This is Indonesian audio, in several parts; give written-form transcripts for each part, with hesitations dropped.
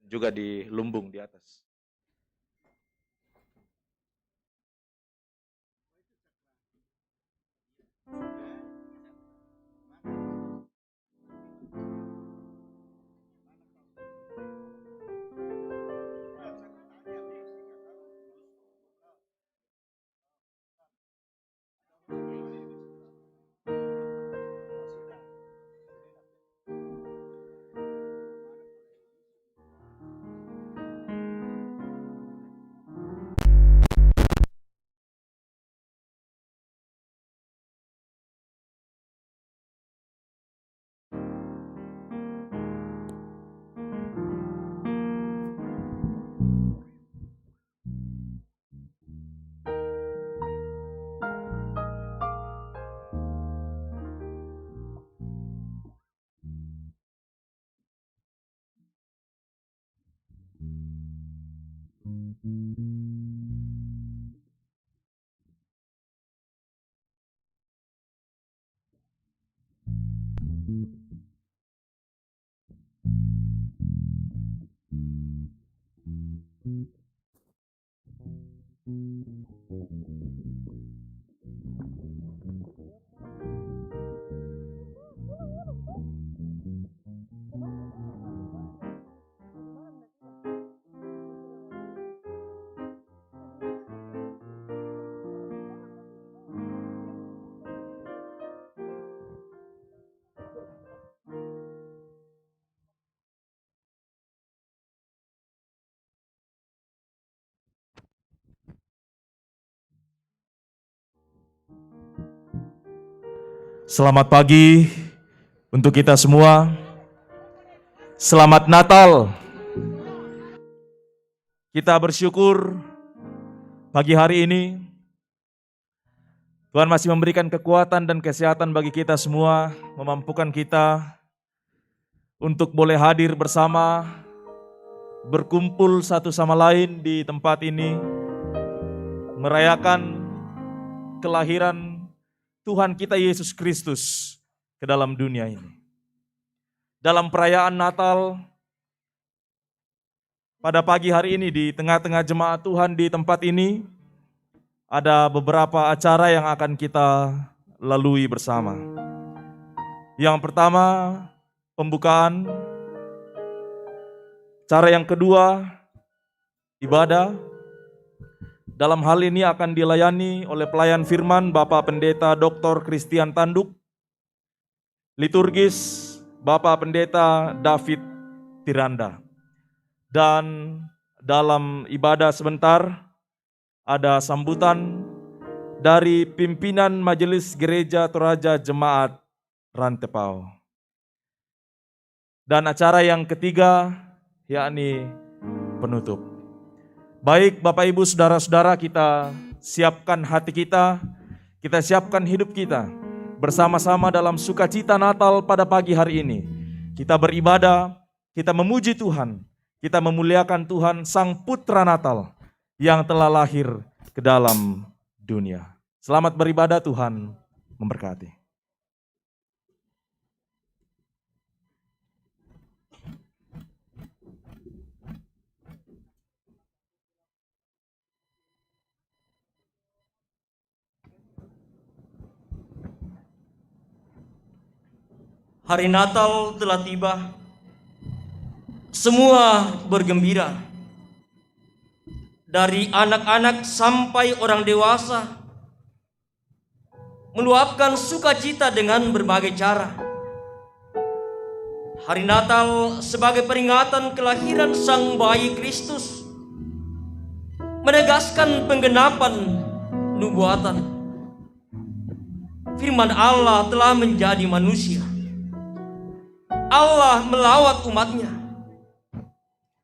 juga di lumbung di atas. Selamat pagi untuk kita semua. Selamat Natal. Kita bersyukur pagi hari ini Tuhan masih memberikan kekuatan dan kesehatan bagi kita semua, memampukan kita untuk boleh hadir bersama, berkumpul satu sama lain di tempat ini, merayakan kelahiran Tuhan kita Yesus Kristus ke dalam dunia ini. Dalam perayaan Natal, pada pagi hari ini di tengah-tengah jemaat Tuhan di tempat ini, ada beberapa acara yang akan kita lalui bersama. Yang pertama, pembukaan. Cara yang kedua, ibadah. Dalam hal ini akan dilayani oleh pelayan firman Bapak Pendeta Dr. Christian Tanduk. Liturgis Bapak Pendeta David Tiranda. Dan dalam ibadah sebentar ada sambutan dari pimpinan Majelis Gereja Toraja Jemaat Rantepao. Dan acara yang ketiga yakni penutup. Baik Bapak Ibu Saudara-saudara, kita siapkan hati kita siapkan hidup kita bersama-sama dalam sukacita Natal pada pagi hari ini. Kita beribadah, kita memuji Tuhan, kita memuliakan Tuhan Sang Putra Natal yang telah lahir ke dalam dunia. Selamat beribadah, Tuhan memberkati. Hari Natal telah tiba, semua bergembira. Dari anak-anak sampai orang dewasa, meluapkan sukacita dengan berbagai cara. Hari Natal sebagai peringatan kelahiran Sang Bayi Kristus, menegaskan penggenapan nubuatan. Firman Allah telah menjadi manusia. Allah melawat umatnya.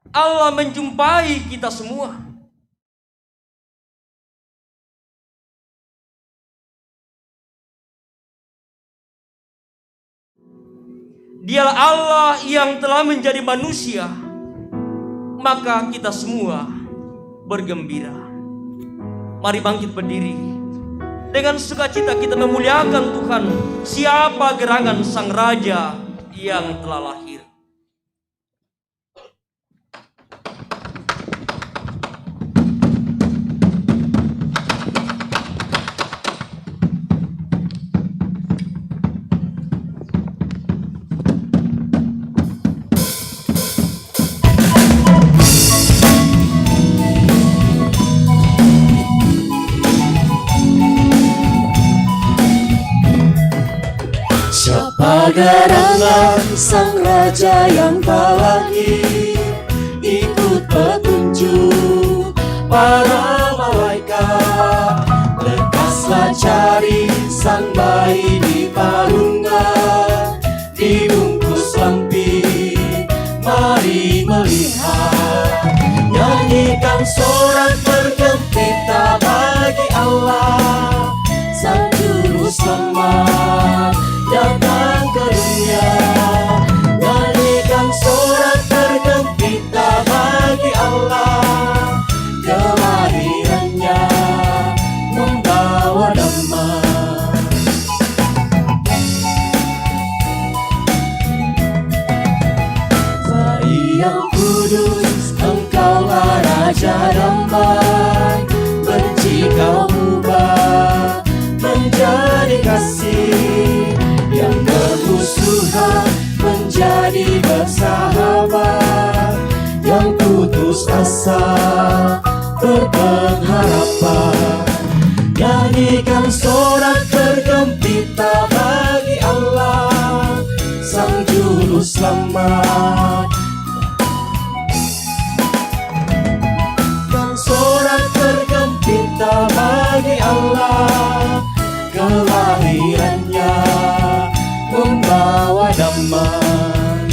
Allah menjumpai kita semua. Dialah Allah yang telah menjadi manusia, maka kita semua bergembira. Mari bangkit berdiri. Dengan sukacita kita memuliakan Tuhan, siapa gerangan Sang Raja yang telah lahir. Pagerangan sang raja yang tak lahir, ikut petunjuk para malaikat. Lekaslah cari sang bayi di palungan, dibungkus lempi, mari melihat. Nyanyikan sorak bergembira bagi Allah, sang juru selamat datang ke dunia. Nyanyikan sorak bergembira bagi Allah, kelahirannya membawa damai. Bayi yang kudus, engkaulah raja damai. Benci kau ubah menjadi kasih, yang bermusuhan menjadi bersahabat, yang putus asa berpengharapan. Nyanyikan sorak bergembira bagi Allah, sang juru selamat. Dan sorak bergembira bagi Allah, kelahirannya membawa damai.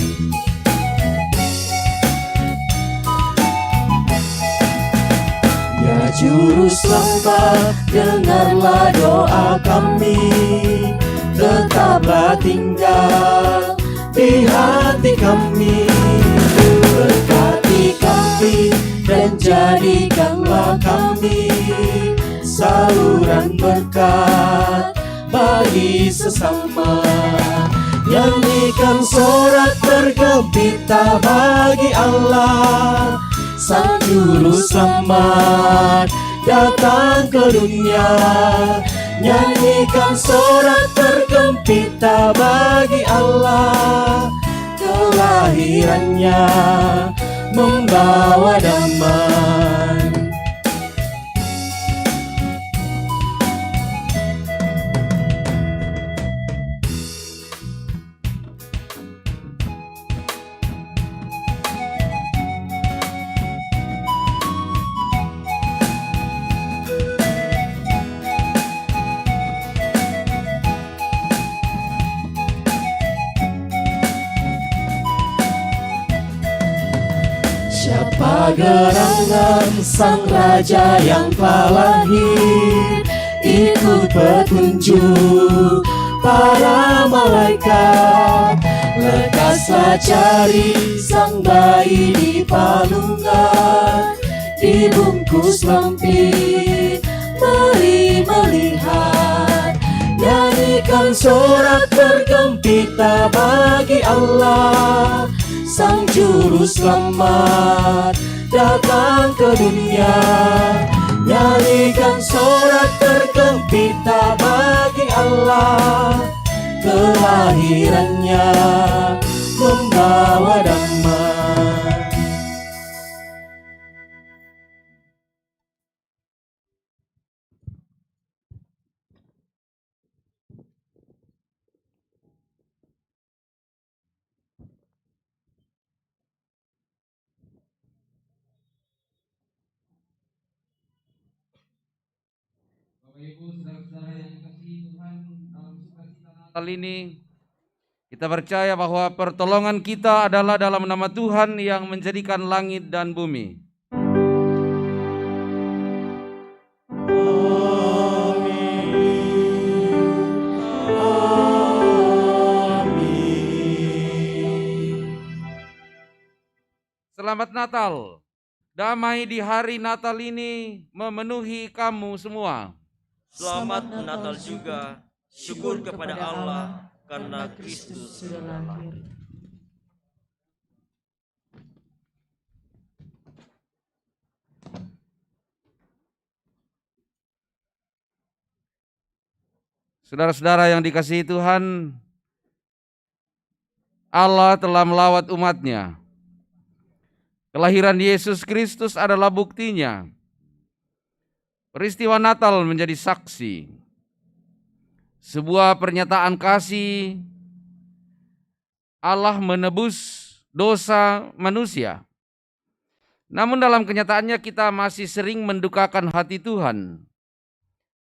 Ya juru selamat, dengarlah doa kami, tetaplah tinggal di hati kami. Berkati kami dan jadikanlah kami saluran berkat bagi sesama. Nyanyikan sorak bergembira bagi Allah, sang juru selamat datang ke dunia. Nyanyikan sorak bergembira bagi Allah, kelahirannya membawa damai. Siapa gerangan sang raja yang telah lahir, ikut petunjuk para malaikat. Lekaslah cari sang bayi di palungan, dibungkus lempi, mari melihat. Nyanyikan sorak bergembira bagi Allah, sang juru selamat datang ke dunia. Nyanyikan sorak bergembira bagi Allah, kelahirannya membawa damai. Ibu, saudara-saudara yang dikasihi Tuhan, dalam sukacita Natal ini kita percaya bahwa pertolongan kita adalah dalam nama Tuhan yang menjadikan langit dan bumi. Selamat Natal. Damai di hari Natal ini memenuhi kamu semua. Selamat Natal juga. Syukur kepada Allah karena Kristus sudah lahir. Saudara-saudara yang dikasihi Tuhan, Allah telah melawat umat-Nya. Kelahiran Yesus Kristus adalah buktinya. Peristiwa Natal menjadi saksi, sebuah pernyataan kasih Allah menebus dosa manusia. Namun dalam kenyataannya kita masih sering mendukakan hati Tuhan.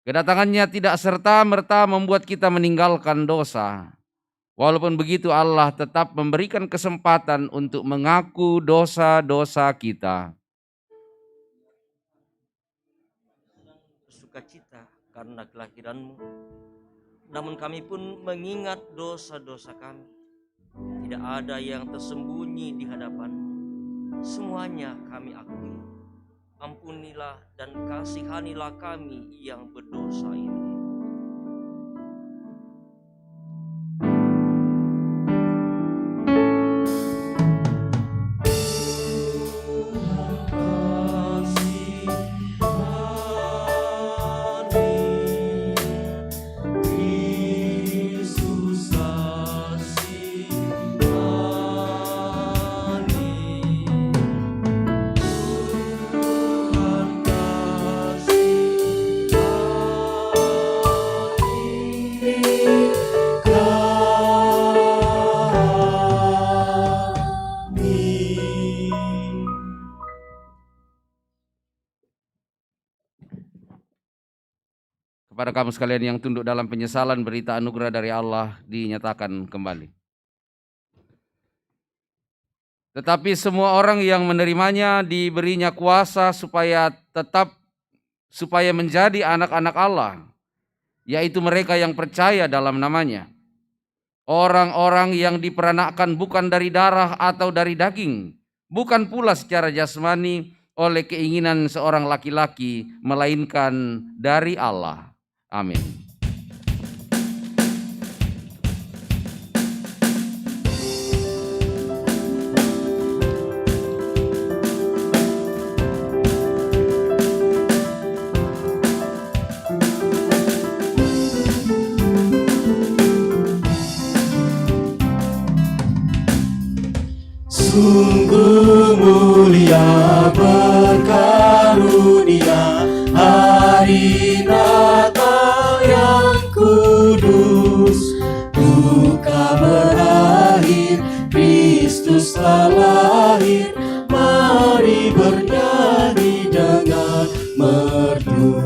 Kedatangannya tidak serta-merta membuat kita meninggalkan dosa. Walaupun begitu Allah tetap memberikan kesempatan untuk mengaku dosa-dosa kita. Sukacita karena kelahiranmu, namun kami pun mengingat dosa-dosa kami. Tidak ada yang tersembunyi di hadapanmu, semuanya kami akui. Ampunilah dan kasihanilah kami yang berdosa ini. Kepada kamu sekalian yang tunduk dalam penyesalan, berita anugerah dari Allah dinyatakan kembali. Tetapi semua orang yang menerimanya diberinya kuasa supaya menjadi anak-anak Allah, yaitu mereka yang percaya dalam namanya. Orang-orang yang diperanakkan bukan dari darah atau dari daging, bukan pula secara jasmani oleh keinginan seorang laki-laki, melainkan dari Allah. Amin. Sungguh mulia berkarunia hari Natal yang kudus. Duka berakhir, Kristus telah lahir. Mari bernyanyi dengan merdu.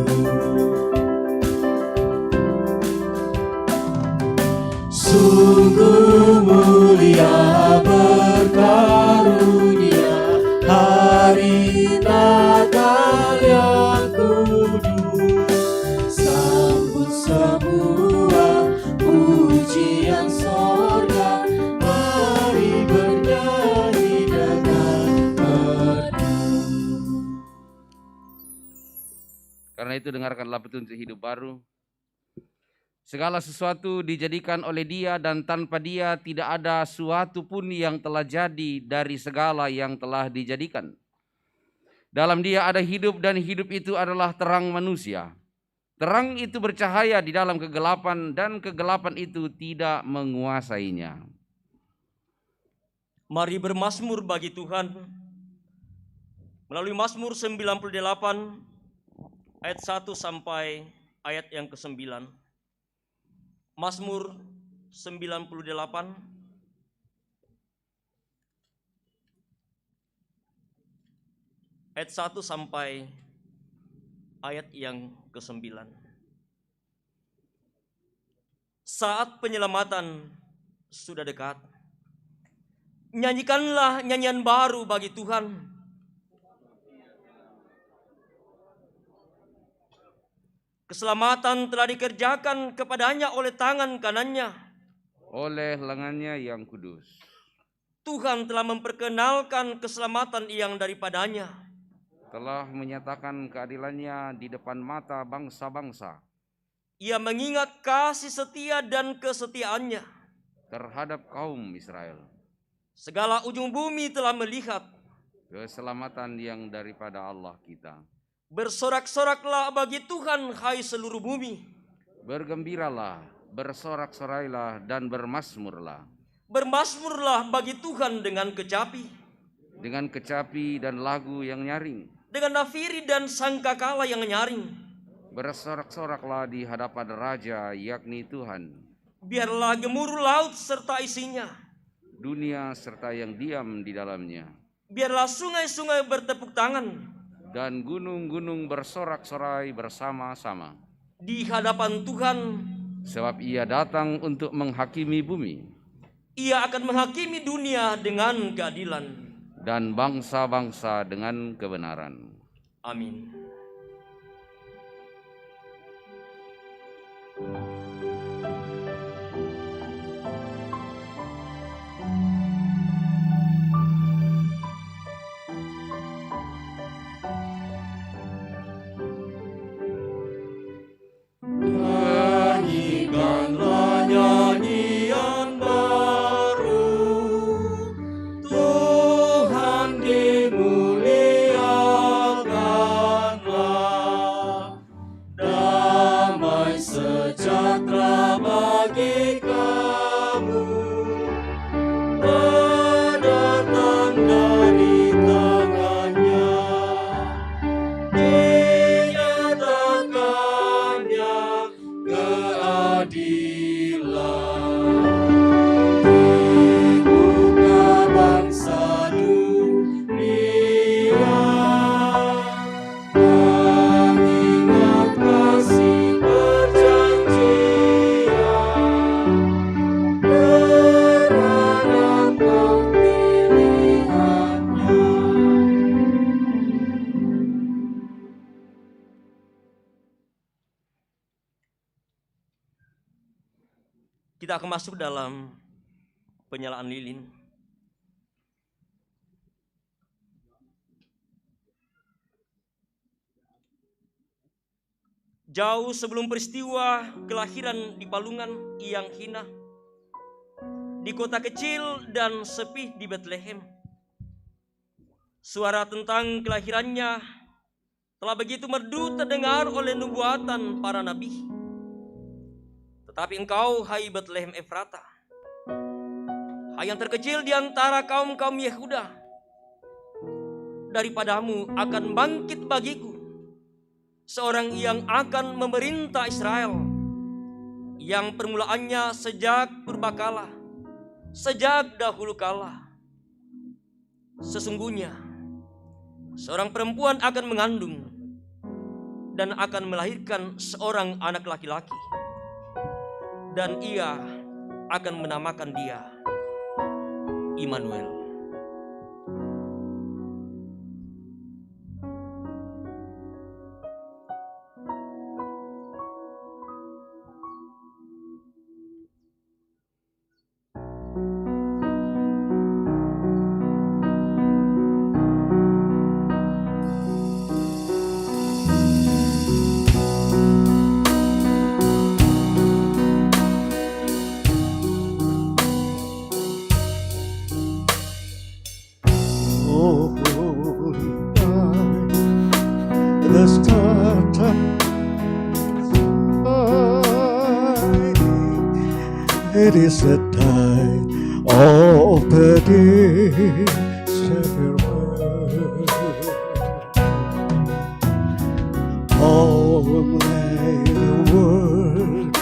Sungguh mulia berkarunia hari Natal yang kudus. Sambut semua pujian sorga, mari bernyanyi dengan merdu. Karena itu dengarkanlah petunjuk hidup baru. Segala sesuatu dijadikan oleh Dia, dan tanpa Dia tidak ada suatu pun yang telah jadi dari segala yang telah dijadikan. Dalam Dia ada hidup, dan hidup itu adalah terang manusia. Terang itu bercahaya di dalam kegelapan, dan kegelapan itu tidak menguasainya. Mari bermazmur bagi Tuhan melalui Mazmur 98 ayat 1 sampai ayat yang ke-9. Mazmur 98 ayat 1 sampai ayat yang ke-9. Saat penyelamatan sudah dekat, nyanyikanlah nyanyian baru bagi Tuhan. Keselamatan telah dikerjakan kepadanya oleh tangan kanannya, oleh lengannya yang kudus. Tuhan telah memperkenalkan keselamatan yang daripadanya. Telah menyatakan keadilannya di depan mata bangsa-bangsa. Ia mengingat kasih setia dan kesetiaannya terhadap kaum Israel. Segala ujung bumi telah melihat Keselamatan yang daripada Allah kita. Bersorak-soraklah bagi Tuhan, hai seluruh bumi. Bergembiralah, bersorak-sorailah, dan bermazmurlah. Bermazmurlah bagi Tuhan dengan kecapi. Dengan kecapi dan lagu yang nyaring. Dengan nafiri dan sangkakala yang nyaring. Bersorak-soraklah di hadapan Raja, yakni Tuhan. Biarlah gemuruh laut serta isinya. dunia serta yang diam di dalamnya. Biarlah sungai-sungai bertepuk tangan Dan gunung-gunung bersorak-sorai bersama-sama. di hadapan Tuhan. Sebab Ia datang untuk menghakimi bumi. Ia akan menghakimi dunia dengan keadilan. Dan bangsa-bangsa dengan kebenaran. Amin. Nyanyikanlah nyanyian baru, Tuhan dimuliakanlah. Damai sejahtera bagi kamu, mendatang dari tangannya. Dinyatakannya keadilan di muka bangsa dunia, mengingat kasih perjanjian, berharap pilihannya. Kita akan masuk dalam penyalaan lilin. Jauh sebelum peristiwa kelahiran di palungan yang hina, di kota kecil dan sepi di Bethlehem, suara tentang kelahirannya telah begitu merdu terdengar oleh nubuatan para nabi. Tetapi engkau, hai Bethlehem Efrata, hai yang terkecil di antara kaum-kaum Yehuda, daripadamu akan bangkit bagiku seorang yang akan memerintah Israel, yang permulaannya sejak purbakala, sejak dahulu kala. Sesungguhnya seorang perempuan akan mengandung dan akan melahirkan seorang anak laki-laki, dan ia akan menamakan dia Immanuel. Oh, holy night, the stars shining. It is the time of the day, Savior. All the world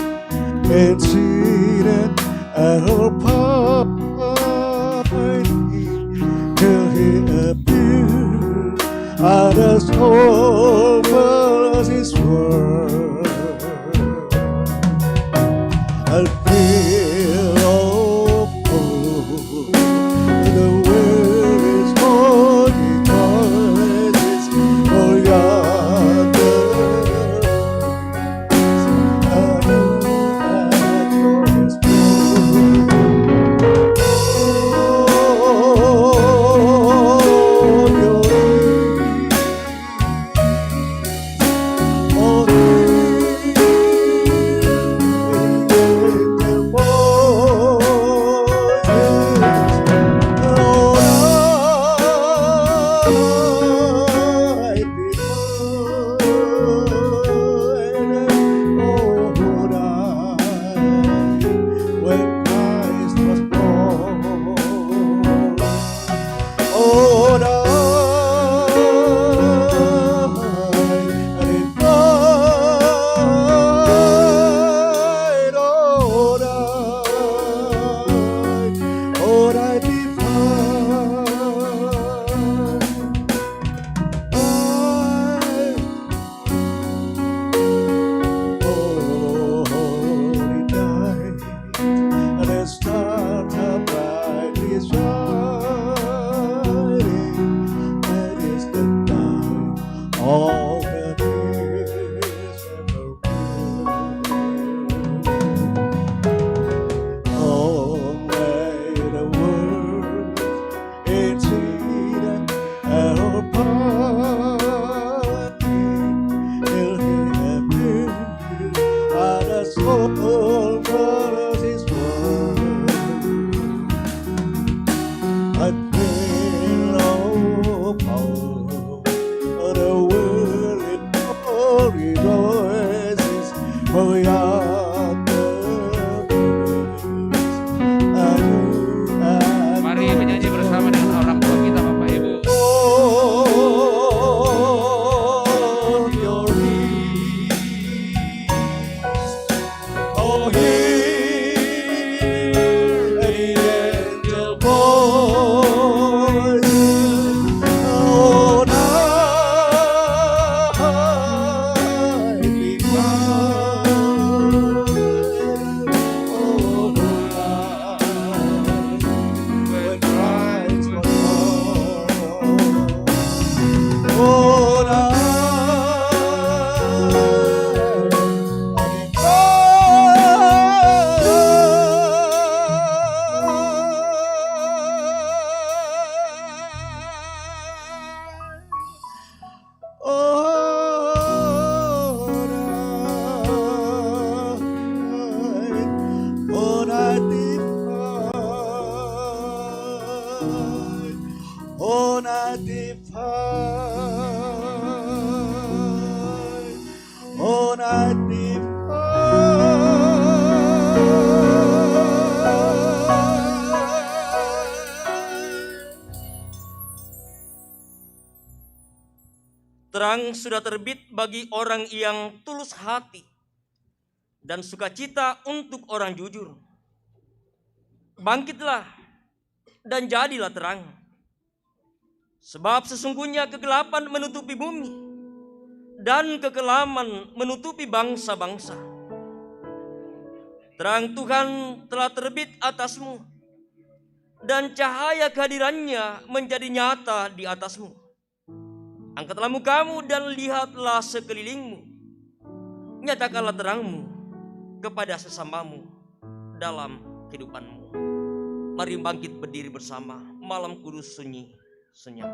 and see that our party till He appeared and has over His word. I feel of hope. The world is holy, it's for yonder. Oh, voices all night behind. Oh, night when Christ was born. Oh, night. Terang sudah terbit bagi orang yang tulus hati dan sukacita untuk orang jujur. Bangkitlah dan jadilah terang. Sebab sesungguhnya kegelapan menutupi bumi dan kekelaman menutupi bangsa-bangsa. Terang Tuhan telah terbit atasmu dan cahaya kehadirannya menjadi nyata di atasmu. Angkatlah mukamu dan lihatlah sekelilingmu. Nyatakanlah terangmu kepada sesamamu dalam kehidupanmu. Mari bangkit berdiri bersama, malam kudus sunyi senyap.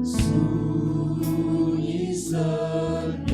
Sunyi senyap.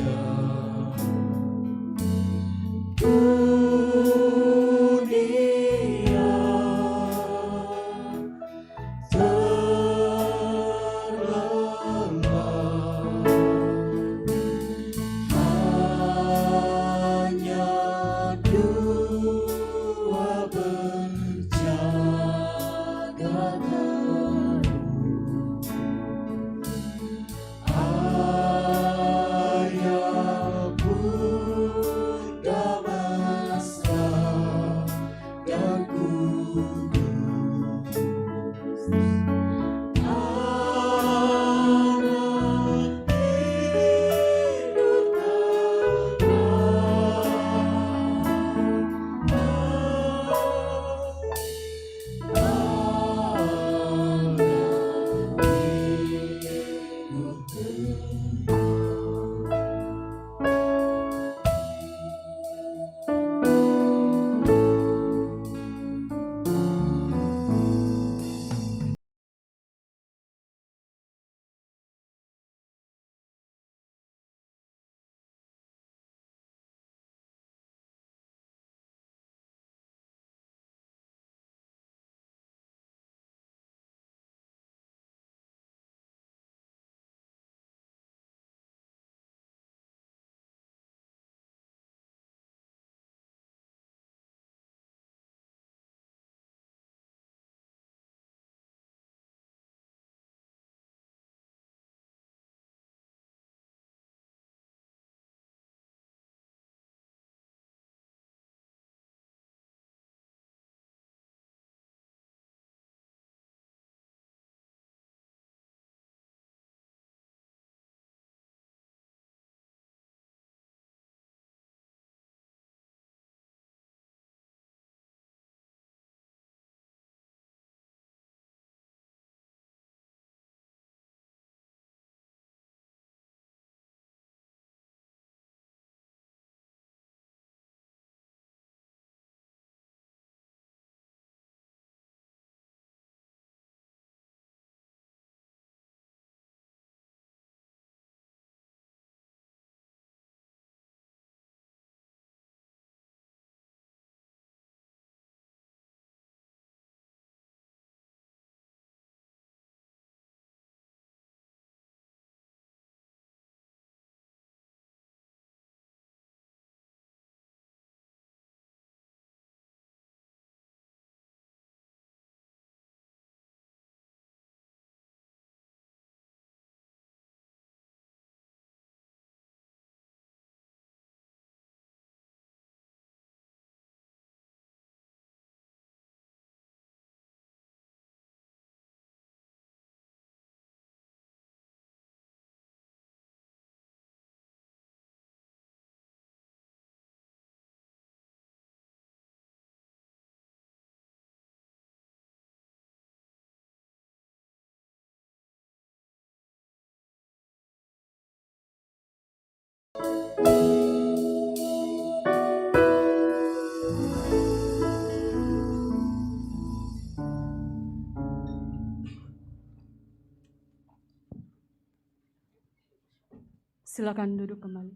Silakan duduk kembali.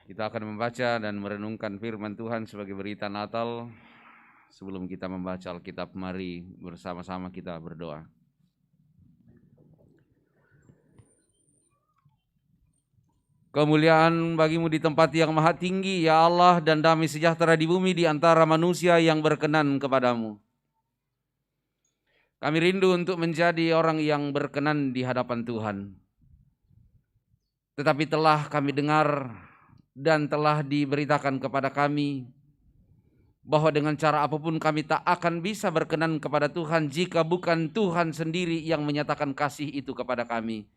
Kita akan membaca dan merenungkan firman Tuhan sebagai berita Natal. Sebelum kita membaca Alkitab, mari bersama-sama kita berdoa. Kemuliaan bagimu di tempat yang maha tinggi, ya Allah, dan damai sejahtera di bumi di antara manusia yang berkenan kepadamu. Kami rindu untuk menjadi orang yang berkenan di hadapan Tuhan. Tetapi telah kami dengar dan telah diberitakan kepada kami bahwa dengan cara apapun kami tak akan bisa berkenan kepada Tuhan jika bukan Tuhan sendiri yang menyatakan kasih itu kepada kami.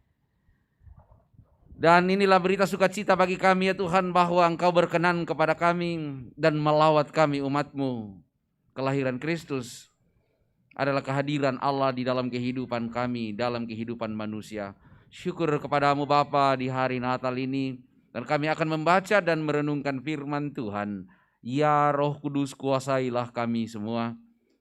Dan inilah berita sukacita bagi kami ya Tuhan, bahwa Engkau berkenan kepada kami dan melawat kami umat-Mu. Kelahiran Kristus adalah kehadiran Allah di dalam kehidupan kami, dalam kehidupan manusia. Syukur kepadamu Bapa di hari Natal ini. Dan kami akan membaca dan merenungkan firman Tuhan. Ya Roh Kudus, kuasailah kami semua.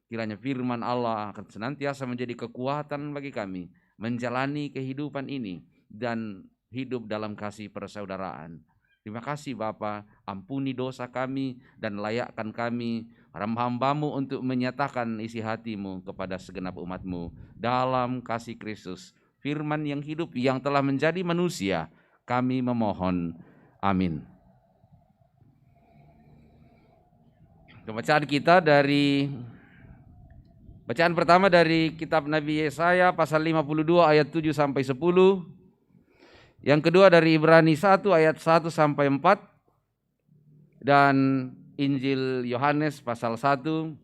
Kiranya firman Allah akan senantiasa menjadi kekuatan bagi kami menjalani kehidupan ini dan hidup dalam kasih persaudaraan. Terima kasih Bapa, ampuni dosa kami dan layakkan kami hamba-Mu untuk menyatakan isi hati-Mu kepada segenap umat-Mu dalam kasih Kristus, firman yang hidup yang telah menjadi manusia. Kami memohon, amin. Bacaan kita dari bacaan pertama dari kitab Nabi Yesaya pasal 52 ayat 7 sampai 10. Yang kedua dari Ibrani 1 ayat 1 sampai 4. Dan Injil Yohanes pasal 1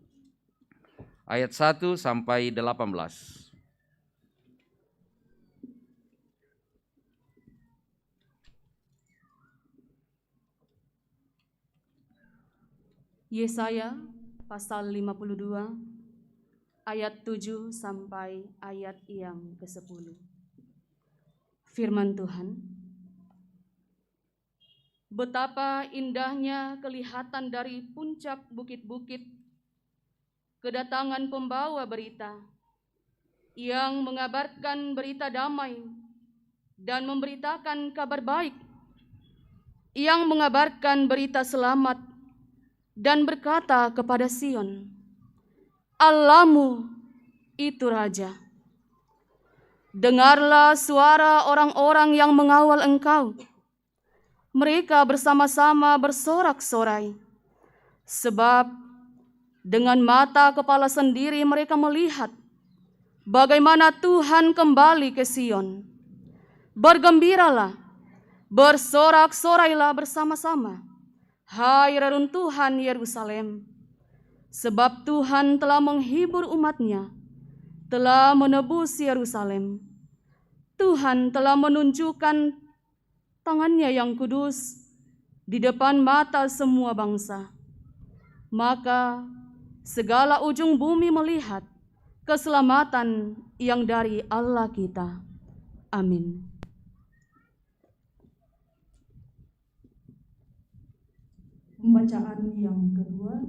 ayat 1 sampai 18. Yesaya pasal 52 ayat 7 sampai ayat yang ke-10. Firman Tuhan. Betapa indahnya kelihatan dari puncak bukit-bukit kedatangan pembawa berita yang mengabarkan berita damai dan memberitakan kabar baik, yang mengabarkan berita selamat dan berkata kepada Sion, Allahmu itu Raja. Dengarlah suara orang-orang yang mengawal Engkau. Mereka bersama-sama bersorak-sorai, sebab dengan mata kepala sendiri mereka melihat bagaimana Tuhan kembali ke Sion. Bergembiralah, bersorak-sorailah bersama-sama, hai reruntuhan Yerusalem, sebab Tuhan telah menghibur umat-Nya, telah menebus Yerusalem. Tuhan telah menunjukkan tangan-Nya yang kudus di depan mata semua bangsa. Maka segala ujung bumi melihat keselamatan yang dari Allah kita. Amin. Pembacaan yang kedua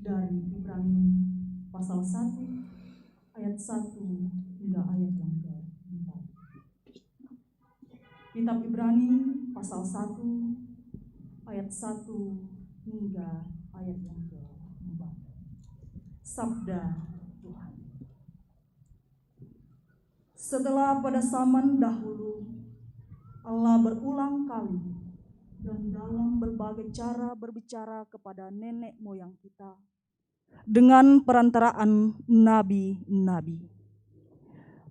dari Ibrani pasal 1 ayat 1 hingga ayat yang ke-4. Kitab Ibrani pasal 1 ayat 1 hingga ayat yang ke-4. Sabda Tuhan. Setelah pada zaman dahulu Allah berulang kali dan dalam berbagai cara berbicara kepada nenek moyang kita dengan perantaraan nabi-nabi.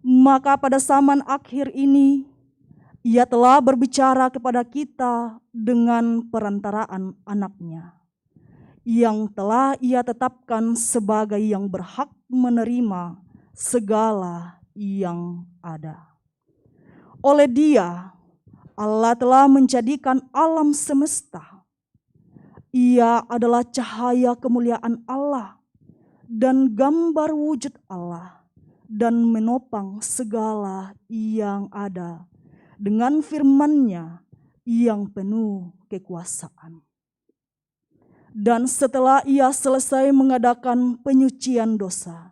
Maka pada zaman akhir ini Ia telah berbicara kepada kita dengan perantaraan Anak-Nya, yang telah Ia tetapkan sebagai yang berhak menerima segala yang ada. Oleh Dia Allah telah menjadikan alam semesta. Ia adalah cahaya kemuliaan Allah dan gambar wujud Allah, dan menopang segala yang ada dengan firman-Nya yang penuh kekuasaan. Dan setelah Ia selesai mengadakan penyucian dosa,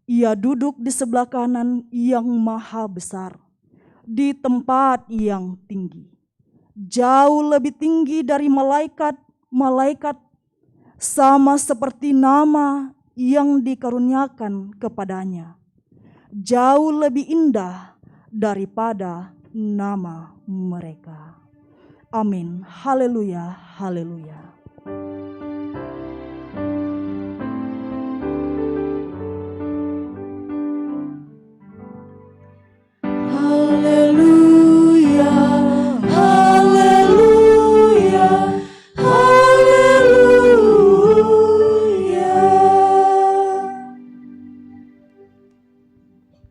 Ia duduk di sebelah kanan yang maha besar, di tempat yang tinggi, jauh lebih tinggi dari malaikat-malaikat, sama seperti nama yang dikaruniakan kepadanya, jauh lebih indah daripada nama mereka. Amin. Haleluya, haleluya. Haleluya, haleluya, haleluya.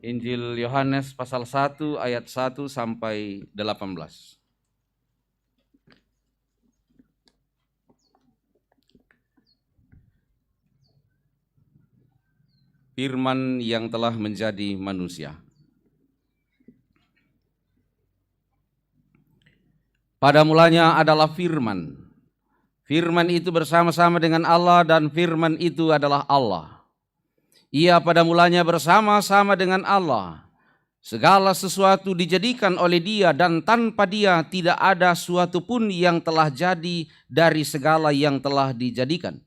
Injil Yohanes pasal 1 ayat 1 sampai 18. Firman yang telah menjadi manusia. Pada mulanya adalah firman. Firman itu bersama-sama dengan Allah dan firman itu adalah Allah. Ia pada mulanya bersama-sama dengan Allah. Segala sesuatu dijadikan oleh Dia dan tanpa Dia tidak ada suatu pun yang telah jadi dari segala yang telah dijadikan.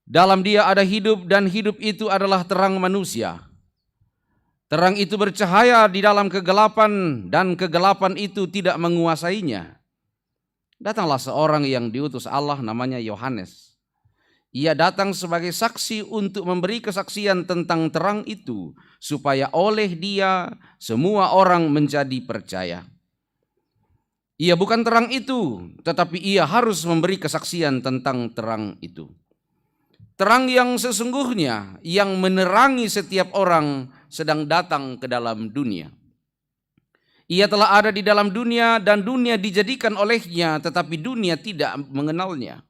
Dalam Dia ada hidup dan hidup itu adalah terang manusia. Terang itu bercahaya di dalam kegelapan dan kegelapan itu tidak menguasainya. Datanglah seorang yang diutus Allah namanya Yohanes. Ia datang sebagai saksi untuk memberi kesaksian tentang terang itu, supaya oleh Dia semua orang menjadi percaya. Ia bukan terang itu, tetapi ia harus memberi kesaksian tentang terang itu. Terang yang sesungguhnya yang menerangi setiap orang sedang datang ke dalam dunia. Ia telah ada di dalam dunia dan dunia dijadikan olehnya, tetapi dunia tidak mengenalnya.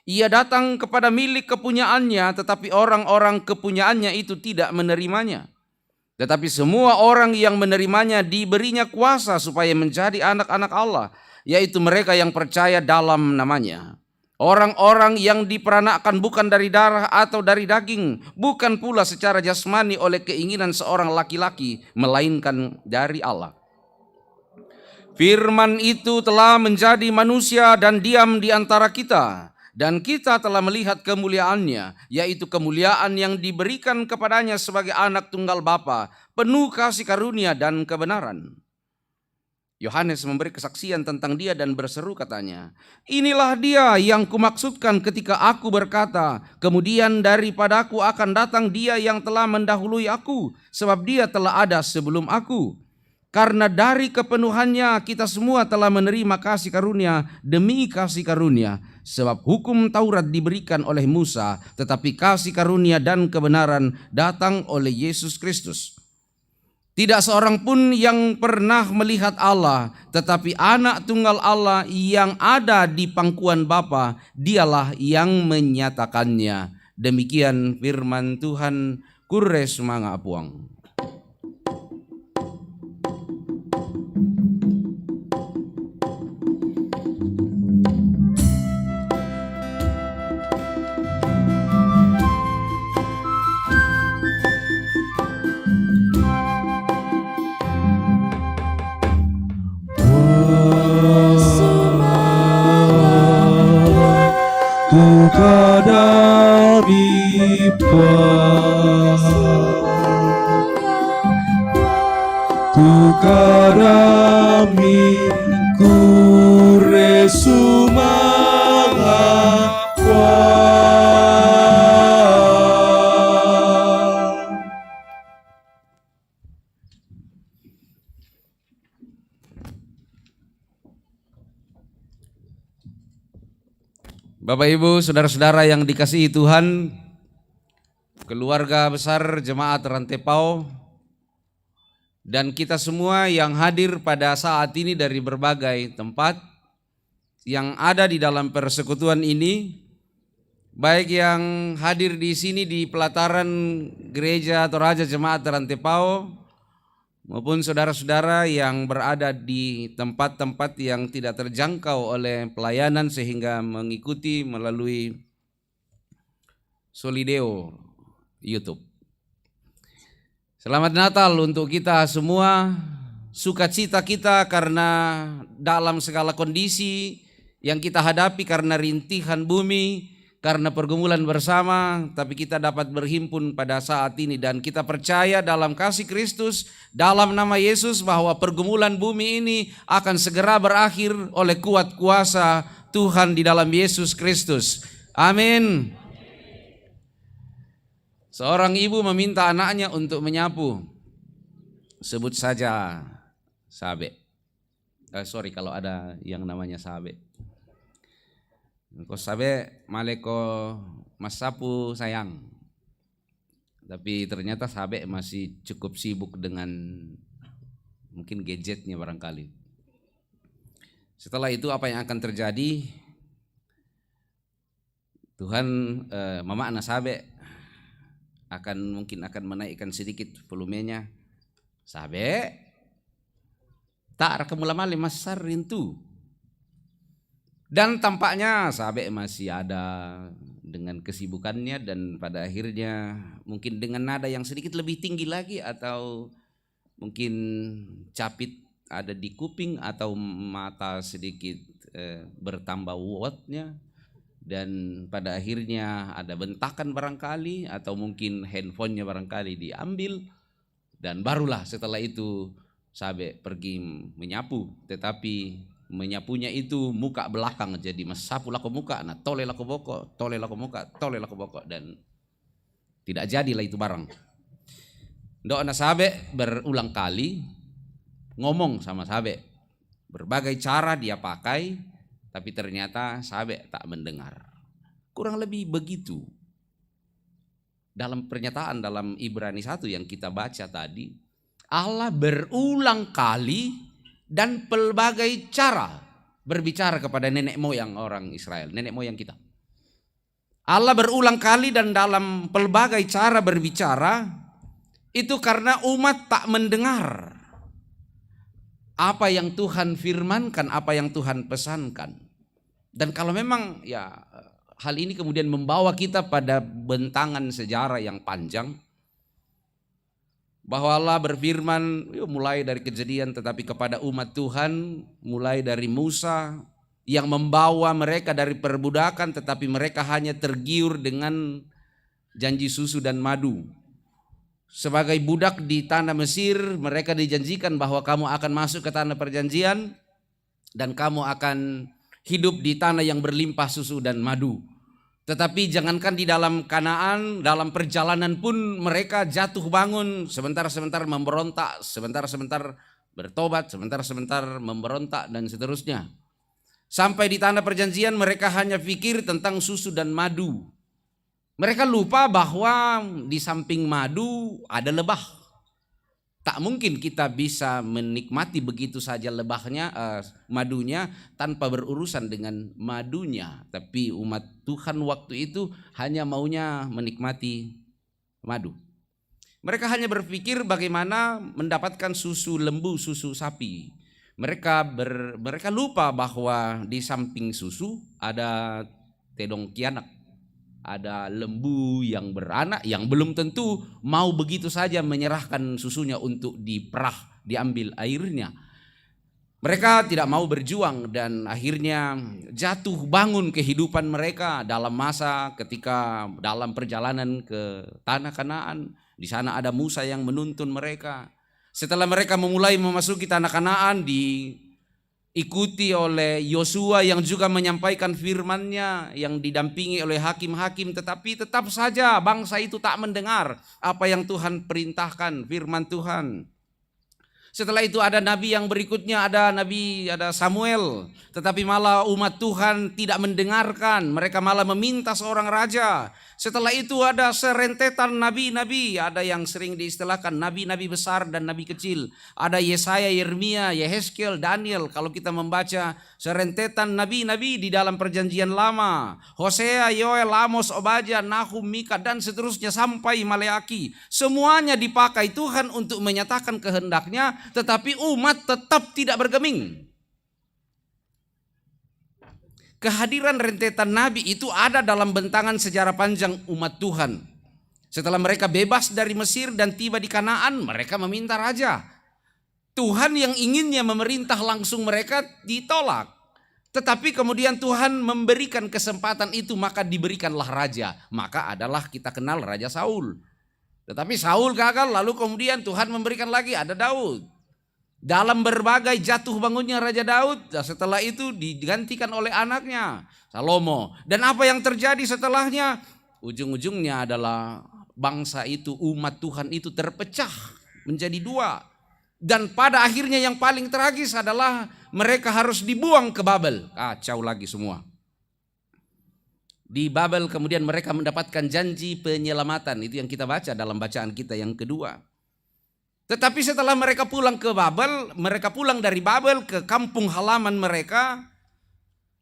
Ia datang kepada milik kepunyaannya, tetapi orang-orang kepunyaannya itu tidak menerimanya. Tetapi semua orang yang menerimanya diberinya kuasa supaya menjadi anak-anak Allah, yaitu mereka yang percaya dalam namanya. Orang-orang yang diperanakkan bukan dari darah atau dari daging, bukan pula secara jasmani oleh keinginan seorang laki-laki, melainkan dari Allah. Firman itu telah menjadi manusia dan diam di antara kita, dan kita telah melihat kemuliaannya, yaitu kemuliaan yang diberikan kepadanya sebagai anak tunggal Bapa, penuh kasih karunia dan kebenaran. Yohanes memberi kesaksian tentang Dia dan berseru katanya, "Inilah Dia yang kumaksudkan ketika aku berkata, kemudian daripadaku akan datang Dia yang telah mendahului aku, sebab Dia telah ada sebelum aku. Karena dari kepenuhannya kita semua telah menerima kasih karunia demi kasih karunia, sebab hukum Taurat diberikan oleh Musa, tetapi kasih karunia dan kebenaran datang oleh Yesus Kristus. Tidak seorang pun yang pernah melihat Allah, tetapi anak tunggal Allah yang ada di pangkuan Bapa, Dialah yang menyatakannya." Demikian firman Tuhan. Kure sumanga apuang. Tukarami kure sumanga wa. Bapak Ibu, saudara-saudara yang dikasihi Tuhan, keluarga besar Jemaat Rantepao, dan kita semua yang hadir pada saat ini dari berbagai tempat yang ada di dalam persekutuan ini, baik yang hadir di sini di pelataran gereja Toraja Jemaat Rantepao maupun saudara-saudara yang berada di tempat-tempat yang tidak terjangkau oleh pelayanan sehingga mengikuti melalui Solideo YouTube. Selamat Natal untuk kita semua. Sukacita kita karena dalam segala kondisi yang kita hadapi karena rintihan bumi, karena pergumulan bersama, tapi kita dapat berhimpun pada saat ini dan kita percaya dalam kasih Kristus, dalam nama Yesus bahwa pergumulan bumi ini akan segera berakhir oleh kuat kuasa Tuhan di dalam Yesus Kristus. Amin. Seorang ibu meminta anaknya untuk menyapu. Sebut saja Sabe. Sorry kalau ada yang namanya Sabe. Ko Sabe maleko mas sapu sayang. Tapi ternyata Sabe masih cukup sibuk dengan mungkin gadgetnya barangkali. Setelah itu apa yang akan terjadi? Tuhan Mama Ana Sabe mungkin akan menaikkan sedikit volumenya. Sabe tak rekemula mali masar rintu. Dan tampaknya Sabe masih ada dengan kesibukannya dan pada akhirnya mungkin dengan nada yang sedikit lebih tinggi lagi atau mungkin capit ada di kuping atau mata sedikit bertambah wattnya dan pada akhirnya ada bentakan barangkali atau mungkin handphonenya barangkali diambil dan barulah setelah itu Sabe pergi menyapu, tetapi menyapunya itu muka belakang jadi masapu lako muka, nah tole lako boko, tole lako muka, tole lako boko dan tidak jadilah itu barang. Doa Sabe berulang kali ngomong sama Sabe, berbagai cara dia pakai, tapi ternyata Sabe tak mendengar. Kurang lebih begitu. Dalam pernyataan dalam Ibrani 1 yang kita baca tadi, Allah berulang kali dan pelbagai cara berbicara kepada nenek moyang orang Israel, nenek moyang kita. Allah berulang kali dan dalam pelbagai cara berbicara itu karena umat tak mendengar apa yang Tuhan firmankan, apa yang Tuhan pesankan. Dan kalau memang ya hal ini kemudian membawa kita pada bentangan sejarah yang panjang, bahwa Allah berfirman mulai dari Kejadian tetapi kepada umat Tuhan mulai dari Musa yang membawa mereka dari perbudakan tetapi mereka hanya tergiur dengan janji susu dan madu. Sebagai budak di tanah Mesir mereka dijanjikan bahwa kamu akan masuk ke tanah perjanjian dan kamu akan hidup di tanah yang berlimpah susu dan madu. Tetapi jangankan di dalam Kanaan, dalam perjalanan pun mereka jatuh bangun, sebentar-sebentar memberontak, sebentar-sebentar bertobat, sebentar-sebentar memberontak dan seterusnya. Sampai di tanah perjanjian mereka hanya pikir tentang susu dan madu. Mereka lupa bahwa di samping madu ada lebah. Tak mungkin kita bisa menikmati begitu saja lebahnya, madunya tanpa berurusan dengan madunya. Tapi umat Tuhan waktu itu hanya maunya menikmati madu. Mereka hanya berpikir bagaimana mendapatkan susu lembu, susu sapi. Mereka lupa bahwa di samping susu ada tedong kianak. Ada lembu yang beranak yang belum tentu mau begitu saja menyerahkan susunya untuk diperah, diambil airnya. Mereka tidak mau berjuang dan akhirnya jatuh bangun kehidupan mereka dalam masa ketika dalam perjalanan ke tanah Kanaan. Di sana ada Musa yang menuntun mereka. Setelah mereka memulai memasuki tanah Kanaan diikuti oleh Yosua yang juga menyampaikan firman-Nya yang didampingi oleh hakim-hakim, tetapi tetap saja bangsa itu tak mendengar apa yang Tuhan perintahkan, firman Tuhan. Setelah itu ada nabi yang berikutnya, ada Samuel, tetapi malah umat Tuhan tidak mendengarkan, mereka malah meminta seorang raja. Setelah itu ada serentetan nabi-nabi, ada yang sering diistilahkan nabi-nabi besar dan nabi kecil. Ada Yesaya, Yeremia, Yehezkiel, Daniel. Kalau kita membaca serentetan nabi-nabi di dalam perjanjian lama, Hosea, Yoel, Amos, Obadya, Nahum, Mika, dan seterusnya sampai Maleaki. Semuanya dipakai Tuhan untuk menyatakan kehendaknya, tetapi umat tetap tidak bergeming. Kehadiran rentetan nabi itu ada dalam bentangan sejarah panjang umat Tuhan. Setelah mereka bebas dari Mesir dan tiba di Kanaan, mereka meminta raja. Tuhan yang inginnya memerintah langsung mereka ditolak. Tetapi kemudian Tuhan memberikan kesempatan itu, maka diberikanlah raja. Maka adalah kita kenal Raja Saul. Tetapi Saul gagal, lalu kemudian Tuhan memberikan lagi, ada Daud. Dalam berbagai jatuh bangunnya Raja Daud, setelah itu digantikan oleh anaknya Salomo. Dan apa yang terjadi setelahnya? Ujung-ujungnya adalah bangsa itu, umat Tuhan itu terpecah menjadi dua. Dan pada akhirnya yang paling tragis adalah mereka harus dibuang ke Babel. Kacau lagi semua. Di Babel kemudian mereka mendapatkan janji penyelamatan. Itu yang kita baca dalam bacaan kita yang kedua. Tetapi setelah mereka pulang ke Babel, mereka pulang dari Babel ke kampung halaman mereka,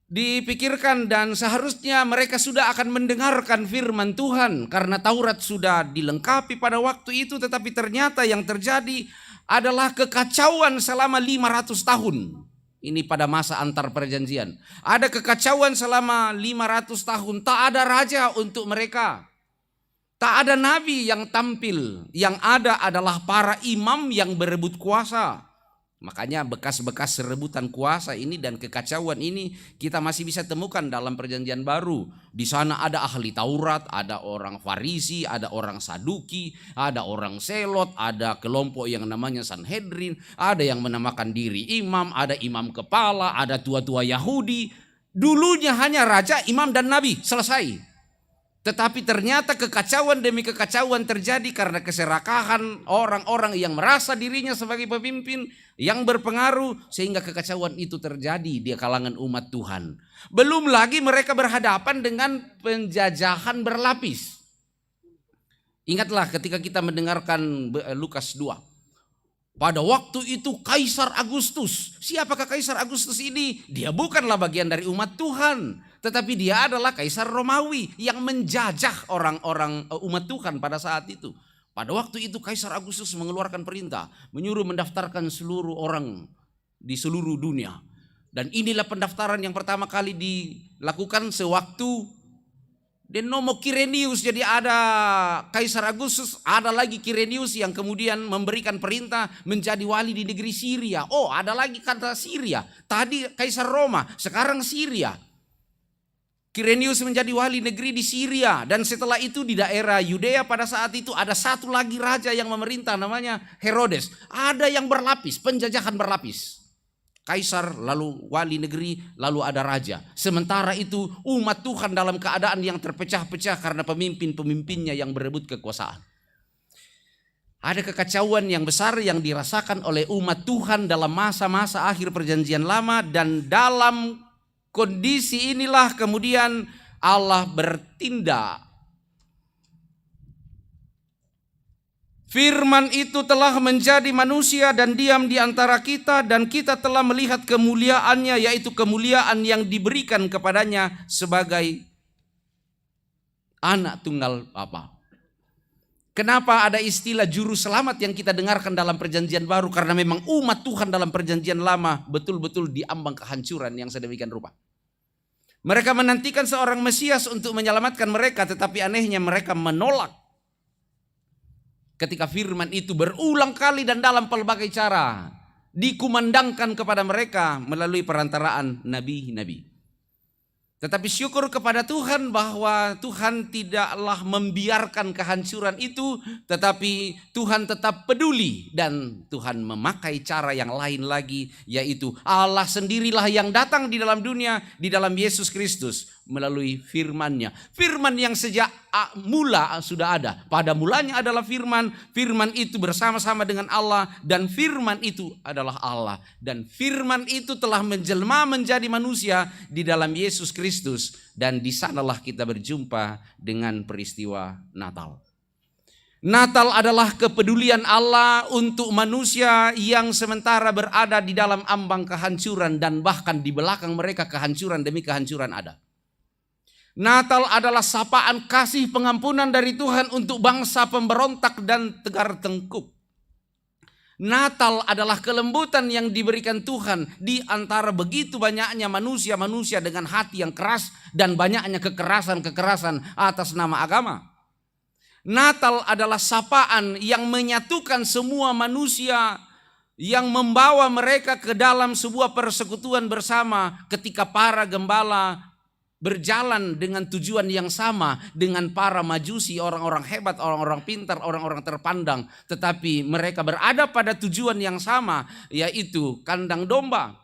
dipikirkan dan seharusnya mereka sudah akan mendengarkan firman Tuhan karena Taurat sudah dilengkapi pada waktu itu, tetapi ternyata yang terjadi adalah kekacauan selama 500 tahun. Ini pada masa antar perjanjian. Ada kekacauan selama 500 tahun, tak ada raja untuk mereka. Tak ada nabi yang tampil, yang ada adalah para imam yang berebut kuasa. Makanya bekas-bekas rebutan kuasa ini dan kekacauan ini kita masih bisa temukan dalam perjanjian baru. Di sana ada ahli Taurat, ada orang Farisi, ada orang Saduki, ada orang Selot, ada kelompok yang namanya Sanhedrin, ada yang menamakan diri imam, ada imam kepala, ada tua-tua Yahudi. Dulunya hanya raja, imam dan nabi, selesai. Tetapi ternyata kekacauan demi kekacauan terjadi karena keserakahan orang-orang yang merasa dirinya sebagai pemimpin yang berpengaruh, sehingga kekacauan itu terjadi di kalangan umat Tuhan. Belum lagi mereka berhadapan dengan penjajahan berlapis. Ingatlah ketika kita mendengarkan Lukas 2. Pada waktu itu Kaisar Agustus. Siapakah Kaisar Agustus ini? Dia bukanlah bagian dari umat Tuhan, tetapi dia adalah Kaisar Romawi yang menjajah orang-orang umat Tuhan pada saat itu. Pada waktu itu Kaisar Agustus mengeluarkan perintah, menyuruh mendaftarkan seluruh orang di seluruh dunia. Dan inilah pendaftaran yang pertama kali dilakukan sewaktu Denomo Kirenius. Jadi ada Kaisar Agustus, ada lagi Kirenius yang kemudian memberikan perintah menjadi wali di negeri Syria. Oh, ada lagi kata Syria. Tadi Kaisar Roma, sekarang Syria. Kirenius menjadi wali negeri di Syria. Dan setelah itu di daerah Yudea pada saat itu ada satu lagi raja yang memerintah, namanya Herodes. Ada yang berlapis, penjajahan berlapis. Kaisar, lalu wali negeri, lalu ada raja. Sementara itu umat Tuhan dalam keadaan yang terpecah-pecah karena pemimpin-pemimpinnya yang berebut kekuasaan. Ada kekacauan yang besar yang dirasakan oleh umat Tuhan dalam masa-masa akhir perjanjian lama, dan dalam kondisi inilah kemudian Allah bertindak. Firman itu telah menjadi manusia dan diam di antara kita, dan kita telah melihat kemuliaannya, yaitu kemuliaan yang diberikan kepadanya sebagai anak tunggal Bapa. Kenapa ada istilah juru selamat yang kita dengarkan dalam perjanjian baru? Karena memang umat Tuhan dalam perjanjian lama betul-betul diambang kehancuran yang sedemikian rupa. Mereka menantikan seorang Mesias untuk menyelamatkan mereka, tetapi anehnya mereka menolak. Ketika firman itu berulang kali dan dalam pelbagai cara dikumandangkan kepada mereka melalui perantaraan nabi-nabi. Tetapi syukur kepada Tuhan bahwa Tuhan tidaklah membiarkan kehancuran itu, tetapi Tuhan tetap peduli dan Tuhan memakai cara yang lain lagi, yaitu Allah sendirilah yang datang di dalam dunia, di dalam Yesus Kristus, melalui firman-Nya. Firman yang sejak mula sudah ada. Pada mulanya adalah firman, firman itu bersama-sama dengan Allah, dan firman itu adalah Allah. Dan firman itu telah menjelma menjadi manusia di dalam Yesus Kristus, dan di sanalah kita berjumpa dengan peristiwa Natal. Natal adalah kepedulian Allah untuk manusia yang sementara berada di dalam ambang kehancuran, dan bahkan di belakang mereka kehancuran demi kehancuran ada. Natal adalah sapaan kasih pengampunan dari Tuhan untuk bangsa pemberontak dan tegar tengkuk. Natal adalah kelembutan yang diberikan Tuhan di antara begitu banyaknya manusia-manusia dengan hati yang keras dan banyaknya kekerasan-kekerasan atas nama agama. Natal adalah sapaan yang menyatukan semua manusia, yang membawa mereka ke dalam sebuah persekutuan bersama ketika para gembala berjalan dengan tujuan yang sama dengan para majusi, orang-orang hebat, orang-orang pintar, orang-orang terpandang. Tetapi mereka berada pada tujuan yang sama, yaitu kandang domba.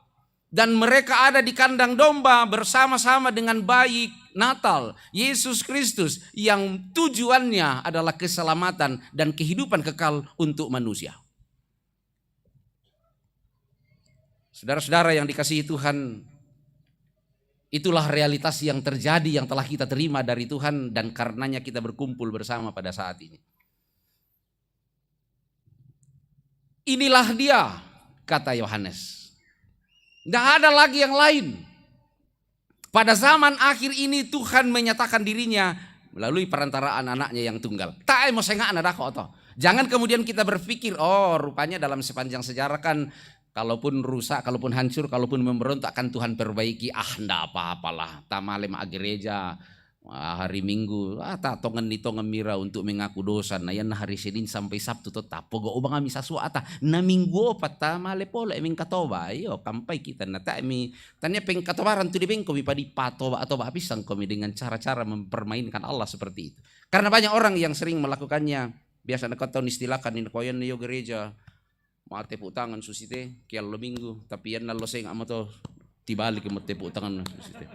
Dan mereka ada di kandang domba bersama-sama dengan bayi Natal, Yesus Kristus, yang tujuannya adalah keselamatan dan kehidupan kekal untuk manusia. Saudara-saudara yang dikasihi Tuhan, itulah realitas yang terjadi, yang telah kita terima dari Tuhan, dan karenanya kita berkumpul bersama pada saat ini. Inilah dia, kata Yohanes. Tidak ada lagi yang lain. Pada zaman akhir ini Tuhan menyatakan dirinya melalui perantaraan anaknya yang tunggal. Tak mau saya nggak ada. Jangan kemudian kita berpikir, oh rupanya dalam sepanjang sejarah kan kalaupun rusak, kalaupun hancur, kalaupun memberontak kan Tuhan perbaiki. Enggak apa-apalah. Tamalem gereja hari Minggu, tak tongen mira untuk mengaku dosa. Nah yan hari Senin sampai Sabtu tetap. Pogo ubang kami sasuata. Na Minggu opat tamale polo eming katoba. Ayo kampai kita. Na mi tanya peng katobaran tu di bengko mi padi patoba atau pisang kami dengan cara-cara mempermainkan Allah seperti itu. Karena banyak orang yang sering melakukannya. Biasa nak tahu istilahkan ini koyan yo gereja. Mate tangan susite kial lo Minggu. Tapi yan nalo sing amato tibalik mo tepu tangan susite.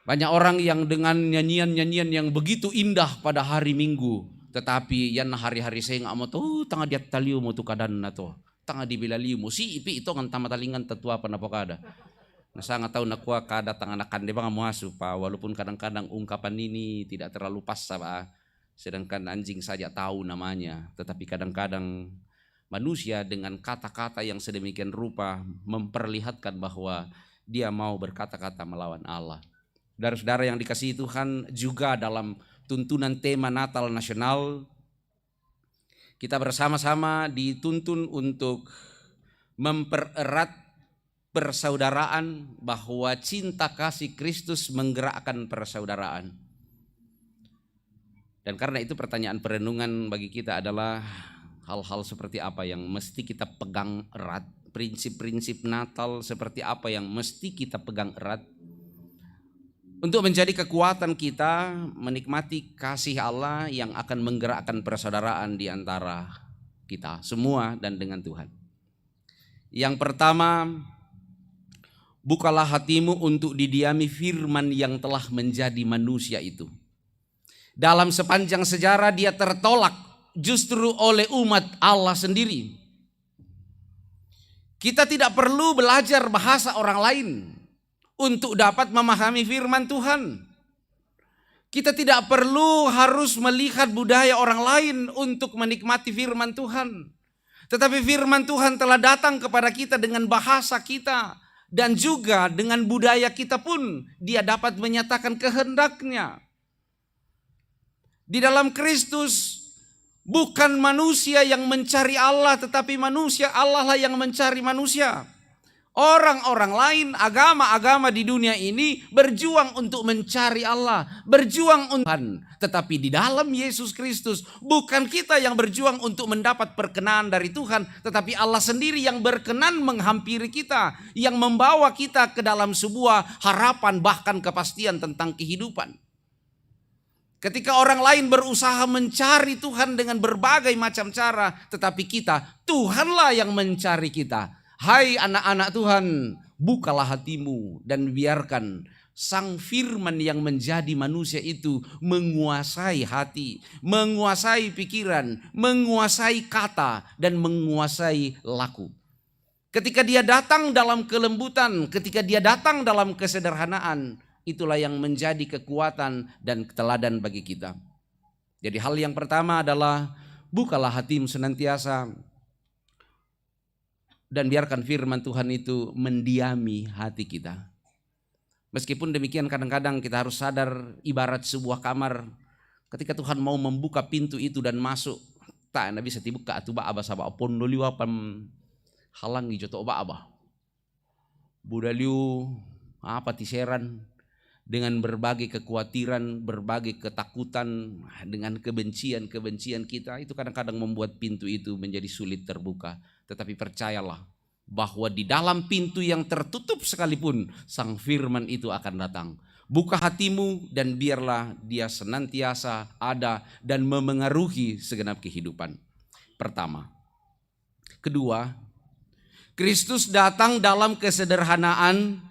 Banyak orang yang dengan nyanyian-nyanyian yang begitu indah pada hari Minggu, tetapi yan hari-hari saya nggak mau tuh tangga diat taliu mau tuh kadan na to, tangga dibilaliu mo si ipi itu kan tamatalingan tetua panapokada. Nah saya nggak tahu nakwa kada tangan akan dia bang muasu pa, walaupun kadang-kadang ungkapan ini tidak terlalu pas pa, sedangkan anjing saja tahu namanya, tetapi kadang-kadang manusia dengan kata-kata yang sedemikian rupa memperlihatkan bahwa dia mau berkata-kata melawan Allah. Saudara-saudara yang dikasihi Tuhan, juga dalam tuntunan tema Natal Nasional, kita bersama-sama dituntun untuk mempererat persaudaraan, bahwa cinta kasih Kristus menggerakkan persaudaraan. Dan karena itu pertanyaan perenungan bagi kita adalah hal-hal seperti apa yang mesti kita pegang erat, prinsip-prinsip Natal seperti apa yang mesti kita pegang erat, untuk menjadi kekuatan kita menikmati kasih Allah yang akan menggerakkan persaudaraan di antara kita semua dan dengan Tuhan. Yang pertama, bukalah hatimu untuk didiami firman yang telah menjadi manusia itu. Dalam sepanjang sejarah dia tertolak justru oleh umat Allah sendiri. Kita tidak perlu belajar bahasa orang lain untuk dapat memahami firman Tuhan. Kita tidak perlu harus melihat budaya orang lain untuk menikmati firman Tuhan. Tetapi firman Tuhan telah datang kepada kita dengan bahasa kita, dan juga dengan budaya kita pun dia dapat menyatakan kehendaknya. Di dalam Kristus bukan manusia yang mencari Allah, tetapi manusia, Allah lah yang mencari manusia. Orang-orang lain, agama-agama di dunia ini berjuang untuk mencari Allah, berjuang untuk Tuhan. Tetapi di dalam Yesus Kristus bukan kita yang berjuang untuk mendapat perkenan dari Tuhan, tetapi Allah sendiri yang berkenan menghampiri kita, yang membawa kita ke dalam sebuah harapan bahkan kepastian tentang kehidupan. Ketika orang lain berusaha mencari Tuhan dengan berbagai macam cara, tetapi kita, Tuhanlah yang mencari kita. Hai anak-anak Tuhan, bukalah hatimu dan biarkan Sang Firman yang menjadi manusia itu menguasai hati, menguasai pikiran, menguasai kata, dan menguasai laku. Ketika dia datang dalam kelembutan, ketika dia datang dalam kesederhanaan, itulah yang menjadi kekuatan dan teladan bagi kita. Jadi hal yang pertama adalah bukalah hatimu senantiasa dan biarkan firman Tuhan itu mendiami hati kita. Meskipun demikian kadang-kadang kita harus sadar ibarat sebuah kamar. Ketika Tuhan mau membuka pintu itu dan masuk, tak bisa dibuka atu ba saba pondoliwa pam halangi joto ba. Budaliu apa tiseran dengan berbagai kekhawatiran, berbagai ketakutan, dengan kebencian kita, itu kadang-kadang membuat pintu itu menjadi sulit terbuka. Tetapi percayalah bahwa di dalam pintu yang tertutup sekalipun Sang Firman itu akan datang. Buka hatimu dan biarlah dia senantiasa ada dan memengaruhi segenap kehidupan. Pertama. Kedua, Kristus datang dalam kesederhanaan,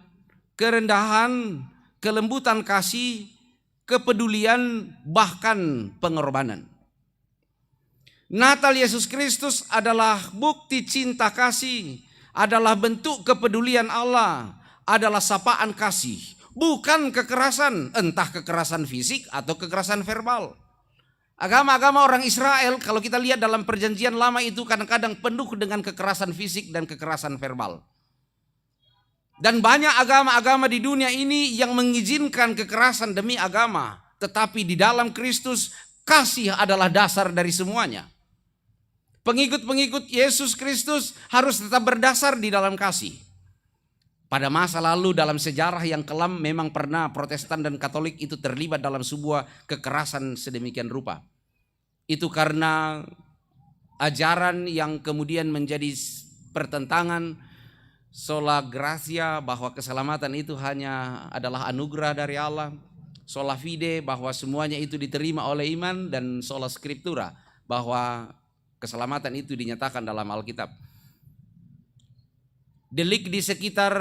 kerendahan, kelembutan kasih, kepedulian, bahkan pengorbanan. Natal Yesus Kristus adalah bukti cinta kasih, adalah bentuk kepedulian Allah, adalah sapaan kasih, bukan kekerasan, entah kekerasan fisik atau kekerasan verbal. Agama-agama orang Israel kalau kita lihat dalam perjanjian lama itu kadang-kadang penuh dengan kekerasan fisik dan kekerasan verbal. Dan banyak agama-agama di dunia ini yang mengizinkan kekerasan demi agama. Tetapi di dalam Kristus kasih adalah dasar dari semuanya. Pengikut-pengikut Yesus Kristus harus tetap berdasar di dalam kasih. Pada masa lalu dalam sejarah yang kelam memang pernah Protestan dan Katolik itu terlibat dalam sebuah kekerasan sedemikian rupa. Itu karena ajaran yang kemudian menjadi pertentangan sola gratia, bahwa keselamatan itu hanya adalah anugerah dari Allah. Sola fide, bahwa semuanya itu diterima oleh iman. Dan sola scriptura, bahwa keselamatan itu dinyatakan dalam Alkitab. Delik di sekitar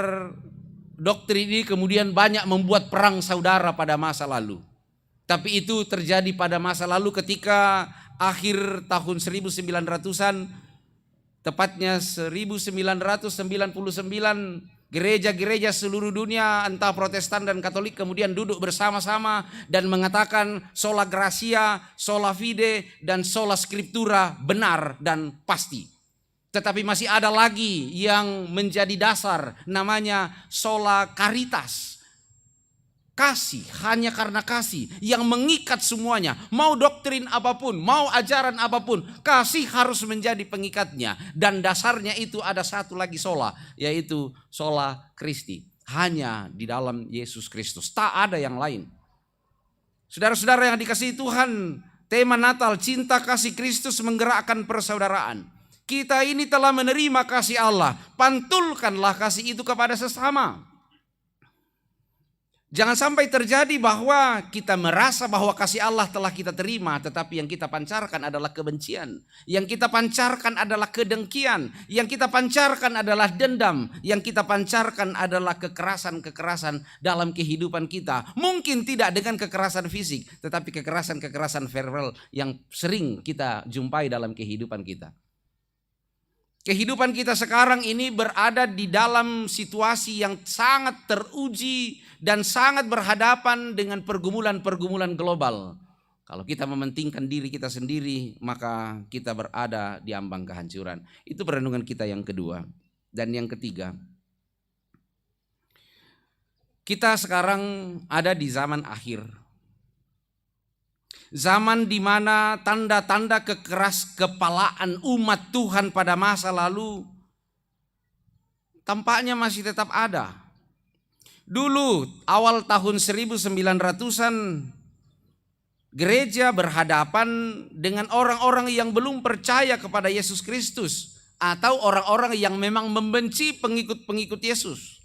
doktrin ini kemudian banyak membuat perang saudara pada masa lalu. Tapi itu terjadi pada masa lalu ketika akhir tahun 1900-an, tepatnya 1999, gereja-gereja seluruh dunia entah Protestan dan Katolik kemudian duduk bersama-sama dan mengatakan sola gratia, sola fide, dan sola scriptura benar dan pasti. Tetapi masih ada lagi yang menjadi dasar, namanya sola caritas. Kasih, hanya karena kasih yang mengikat semuanya. Mau doktrin apapun, mau ajaran apapun, kasih harus menjadi pengikatnya. Dan dasarnya itu ada satu lagi sola, yaitu sola Christi. Hanya di dalam Yesus Kristus, tak ada yang lain. Saudara-saudara yang dikasihi Tuhan, tema Natal cinta kasih Kristus menggerakkan persaudaraan. Kita ini telah menerima kasih Allah, pantulkanlah kasih itu kepada sesama. Jangan sampai terjadi bahwa kita merasa bahwa kasih Allah telah kita terima, tetapi yang kita pancarkan adalah kebencian, yang kita pancarkan adalah kedengkian, yang kita pancarkan adalah dendam, yang kita pancarkan adalah kekerasan-kekerasan dalam kehidupan kita. Mungkin tidak dengan kekerasan fisik, tetapi kekerasan-kekerasan verbal yang sering kita jumpai dalam kehidupan kita. Kehidupan kita sekarang ini berada di dalam situasi yang sangat teruji dan sangat berhadapan dengan pergumulan-pergumulan global. Kalau kita mementingkan diri kita sendiri, maka kita berada di ambang kehancuran. Itu perenungan kita yang kedua. Dan yang ketiga, kita sekarang ada di zaman akhir. Zaman di mana tanda-tanda kekeras kepalaan umat Tuhan pada masa lalu tampaknya masih tetap ada. Dulu awal tahun 1900-an gereja berhadapan dengan orang-orang yang belum percaya kepada Yesus Kristus atau orang-orang yang memang membenci pengikut-pengikut Yesus.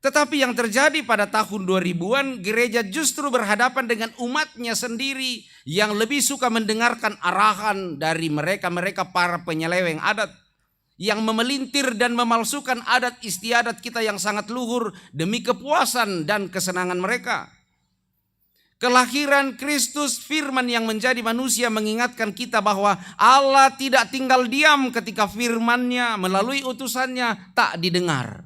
Tetapi yang terjadi pada tahun 2000-an, gereja justru berhadapan dengan umatnya sendiri yang lebih suka mendengarkan arahan dari mereka para penyeleweng adat, yang memelintir dan memalsukan adat istiadat kita yang sangat luhur demi kepuasan dan kesenangan mereka. Kelahiran Kristus firman yang menjadi manusia mengingatkan kita bahwa Allah tidak tinggal diam ketika firman-Nya melalui utusannya tak didengar.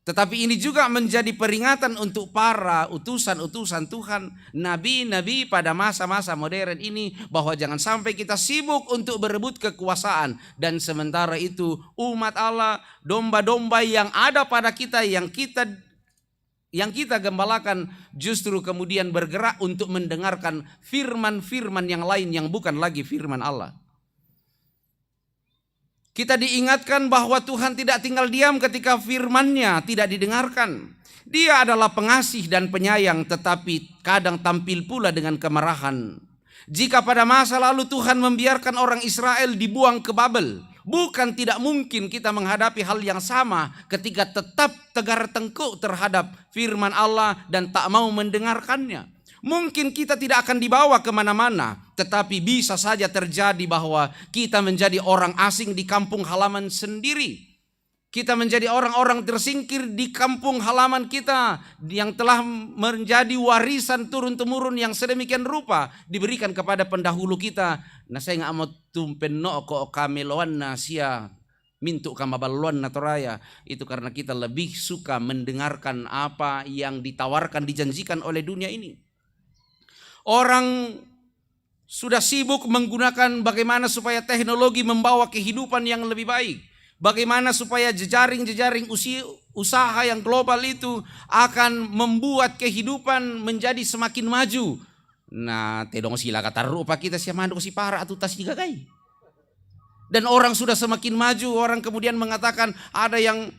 Tetapi ini juga menjadi peringatan untuk para utusan-utusan Tuhan, nabi-nabi pada masa-masa modern ini, bahwa jangan sampai kita sibuk untuk berebut kekuasaan, dan sementara itu umat Allah, domba-domba yang ada pada kita, yang kita gembalakan, justru kemudian bergerak untuk mendengarkan firman-firman yang lain yang bukan lagi firman Allah. Kita diingatkan bahwa Tuhan tidak tinggal diam ketika firman-Nya tidak didengarkan. Dia adalah pengasih dan penyayang, tetapi kadang tampil pula dengan kemarahan. Jika pada masa lalu Tuhan membiarkan orang Israel dibuang ke Babel, bukan tidak mungkin kita menghadapi hal yang sama ketika tetap tegar tengkuk terhadap firman Allah dan tak mau mendengarkannya. Mungkin kita tidak akan dibawa kemana-mana, tetapi bisa saja terjadi bahwa kita menjadi orang asing di kampung halaman sendiri. Kita menjadi orang-orang tersingkir di kampung halaman kita yang telah menjadi warisan turun-temurun yang sedemikian rupa diberikan kepada pendahulu kita. Nah, saya nggak mau tumpen no ko kameloan nasia mintuk kamabaluan natoraya. Itu karena kita lebih suka mendengarkan apa yang ditawarkan, dijanjikan oleh dunia ini. Orang sudah sibuk menggunakan bagaimana supaya teknologi membawa kehidupan yang lebih baik. Bagaimana supaya jejaring-jejaring usaha yang global itu akan membuat kehidupan menjadi semakin maju. Nah, tedong sila kata rupa kita siapa mandok si para atau tas digagai. Dan orang sudah semakin maju, orang kemudian mengatakan ada yang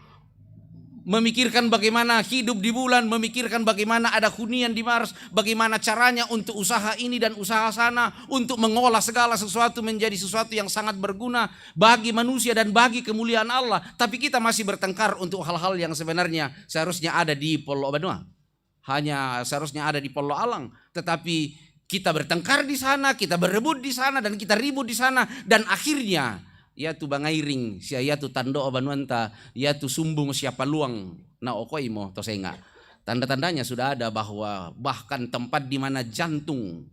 memikirkan bagaimana hidup di bulan, memikirkan bagaimana ada hunian di Mars, bagaimana caranya untuk usaha ini dan usaha sana, untuk mengolah segala sesuatu menjadi sesuatu yang sangat berguna bagi manusia dan bagi kemuliaan Allah. Tapi kita masih bertengkar untuk hal-hal yang sebenarnya seharusnya ada di Pulau Banua, hanya seharusnya ada di Pulau Alang. Tetapi kita bertengkar di sana, kita berebut di sana, dan kita ribut di sana, dan akhirnya ya tu bangairing sia ya tu tando banuanta ya tu sumbung siapa luang na okoimo to senga. Tanda-tandanya sudah ada bahwa bahkan tempat di mana jantung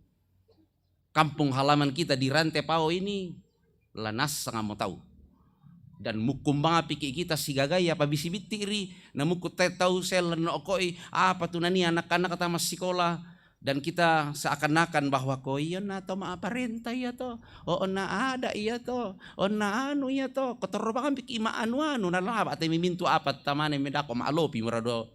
kampung halaman kita di Rantai Pao ini lanas sangat mau tahu. Dan mukum banga piki kita si gagai apa bisi bitiri na muku tahu sel no okoi apa tu nani anak-anak kata mas sekolah. Dan kita seakan-akan bahwa koyon atau maaparenta iya to, o na ada iya to, o na anu iya to, kotor banget pik ima anu nalaba atau mimintu apa tamane medako maalopi murado.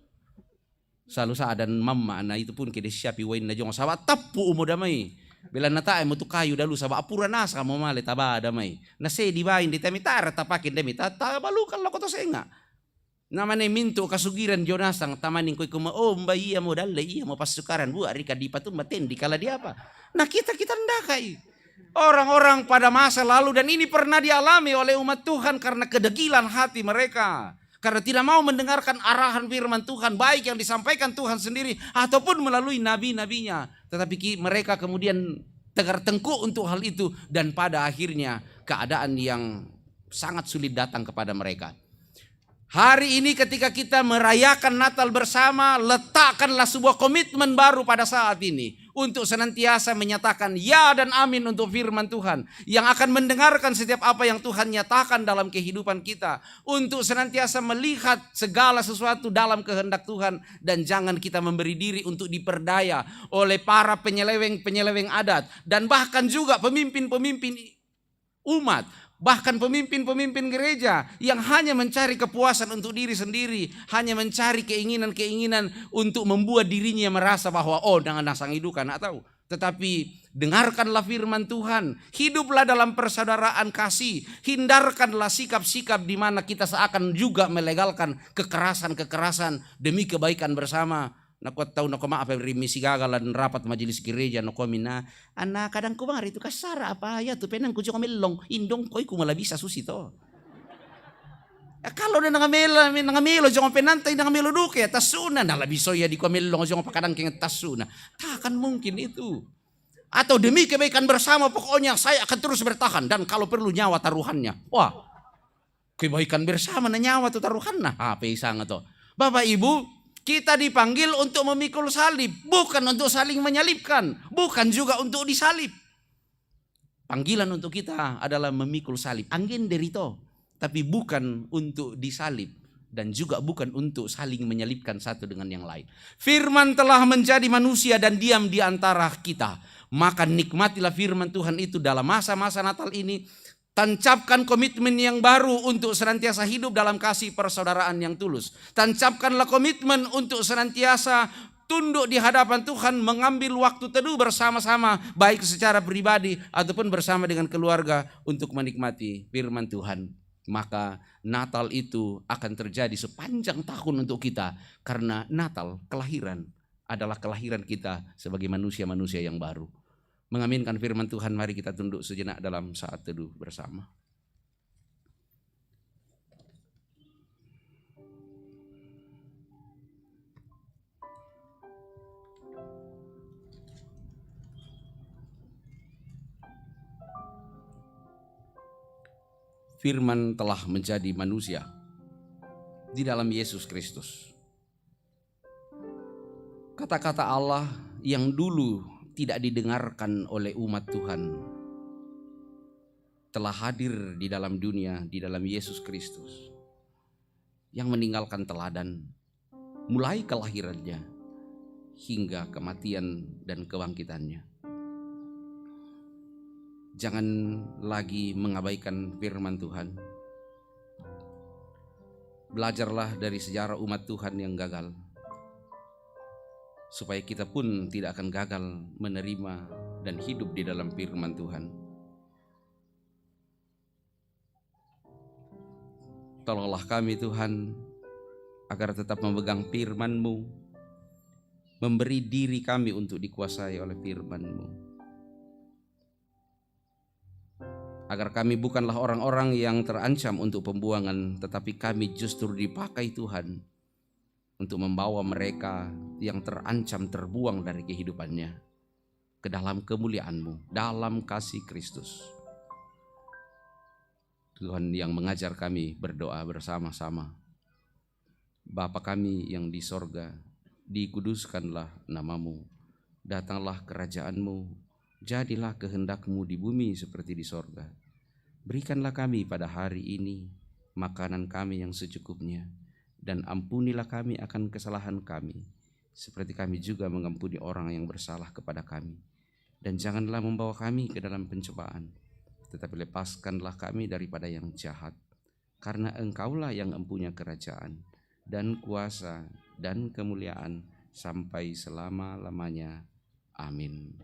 Selalu sa dan mama na itu pun kede siapi wain na jong sawa tapu umo damai. Bila nata mo tu kayu dalu sawa apura nasa mo male taba damai. Na se di bain di tamitar tapakin demi tata balukan lo koto senga. Namanya mintu kasugiran Jonasang tamaning koy kuma mbak iya mo dalle iya mo pasukaran bu arika di patun matendi kala dia apa. Nah kita ndakai orang-orang pada masa lalu, dan ini pernah dialami oleh umat Tuhan karena kedegilan hati mereka, karena tidak mau mendengarkan arahan firman Tuhan baik yang disampaikan Tuhan sendiri ataupun melalui nabi-nabinya. Tetapi mereka kemudian tegar tengkuk untuk hal itu, dan pada akhirnya keadaan yang sangat sulit datang kepada mereka. Hari ini ketika kita merayakan Natal bersama, letakkanlah sebuah komitmen baru pada saat ini untuk senantiasa menyatakan ya dan amin untuk firman Tuhan, yang akan mendengarkan setiap apa yang Tuhan nyatakan dalam kehidupan kita, untuk senantiasa melihat segala sesuatu dalam kehendak Tuhan, dan jangan kita memberi diri untuk diperdaya oleh para penyeleweng-penyeleweng adat, dan bahkan juga pemimpin-pemimpin umat, bahkan pemimpin-pemimpin gereja yang hanya mencari kepuasan untuk diri sendiri, hanya mencari keinginan-keinginan untuk membuat dirinya merasa bahwa dengan nasang hidup kan tahu. Tetapi dengarkanlah firman Tuhan, hiduplah dalam persaudaraan kasih, hindarkanlah sikap-sikap di mana kita seakan juga melegalkan kekerasan-kekerasan demi kebaikan bersama. Nakot tahu nako maaf remisi gagalan rapat majelis gereja nako mina anak kadang ku bang itu kasar apa ya tu penang ku melong indong koi ku malah bisa susi to. Kalau na nangamelo jong penantay nangamelo duke tasuna na labiso ya di ku melong jong pakadang kenget tasuna. Takkan mungkin itu. Atau demi kebaikan bersama pokoknya saya akan terus bertahan, dan kalau perlu nyawa taruhannya. Wah. Kebaikan bersama na nyawa tu taruhan na HP sangat to. Bapak Ibu, kita dipanggil untuk memikul salib, bukan untuk saling menyalibkan, bukan juga untuk disalib. Panggilan untuk kita adalah memikul salib, angin derito, tapi bukan untuk disalib dan juga bukan untuk saling menyalibkan satu dengan yang lain. Firman telah menjadi manusia dan diam di antara kita. Maka nikmatilah firman Tuhan itu dalam masa-masa Natal ini. Tancapkan komitmen yang baru untuk senantiasa hidup dalam kasih persaudaraan yang tulus. Tancapkanlah komitmen untuk senantiasa tunduk di hadapan Tuhan, mengambil waktu teduh bersama-sama, baik secara pribadi ataupun bersama dengan keluarga untuk menikmati firman Tuhan. Maka Natal itu akan terjadi sepanjang tahun untuk kita, karena Natal, kelahiran, adalah kelahiran kita sebagai manusia-manusia yang baru. Mengaminkan firman Tuhan, mari kita tunduk sejenak dalam saat teduh bersama. Firman telah menjadi manusia di dalam Yesus Kristus. Kata-kata Allah yang dulu tidak didengarkan oleh umat Tuhan telah hadir di dalam dunia, di dalam Yesus Kristus, yang meninggalkan teladan mulai kelahirannya hingga kematian dan kebangkitannya. Jangan lagi mengabaikan firman Tuhan. Belajarlah dari sejarah umat Tuhan yang gagal, supaya kita pun tidak akan gagal menerima dan hidup di dalam firman Tuhan. Tolonglah kami Tuhan, agar tetap memegang firman-Mu, memberi diri kami untuk dikuasai oleh firman-Mu, agar kami bukanlah orang-orang yang terancam untuk pembuangan, tetapi kami justru dipakai Tuhan untuk membawa mereka yang terancam terbuang dari kehidupannya ke dalam kemuliaan-Mu, dalam kasih Kristus. Tuhan yang mengajar kami berdoa bersama-sama. Bapa kami yang di sorga, dikuduskanlah nama-Mu, datanglah kerajaan-Mu, jadilah kehendak-Mu di bumi seperti di sorga. Berikanlah kami pada hari ini makanan kami yang secukupnya, dan ampunilah kami akan kesalahan kami, seperti kami juga mengampuni orang yang bersalah kepada kami. Dan janganlah membawa kami ke dalam pencobaan, tetapi lepaskanlah kami daripada yang jahat. Karena Engkaulah yang empunya kerajaan, dan kuasa, dan kemuliaan, sampai selama-lamanya. Amin.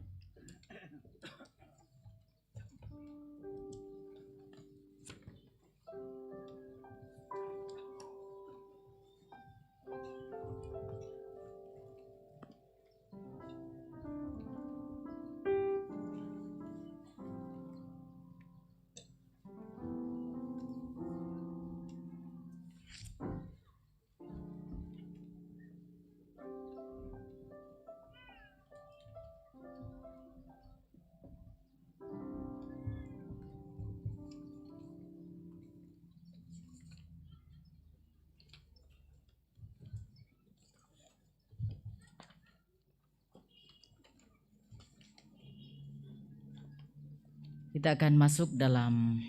Kita akan masuk dalam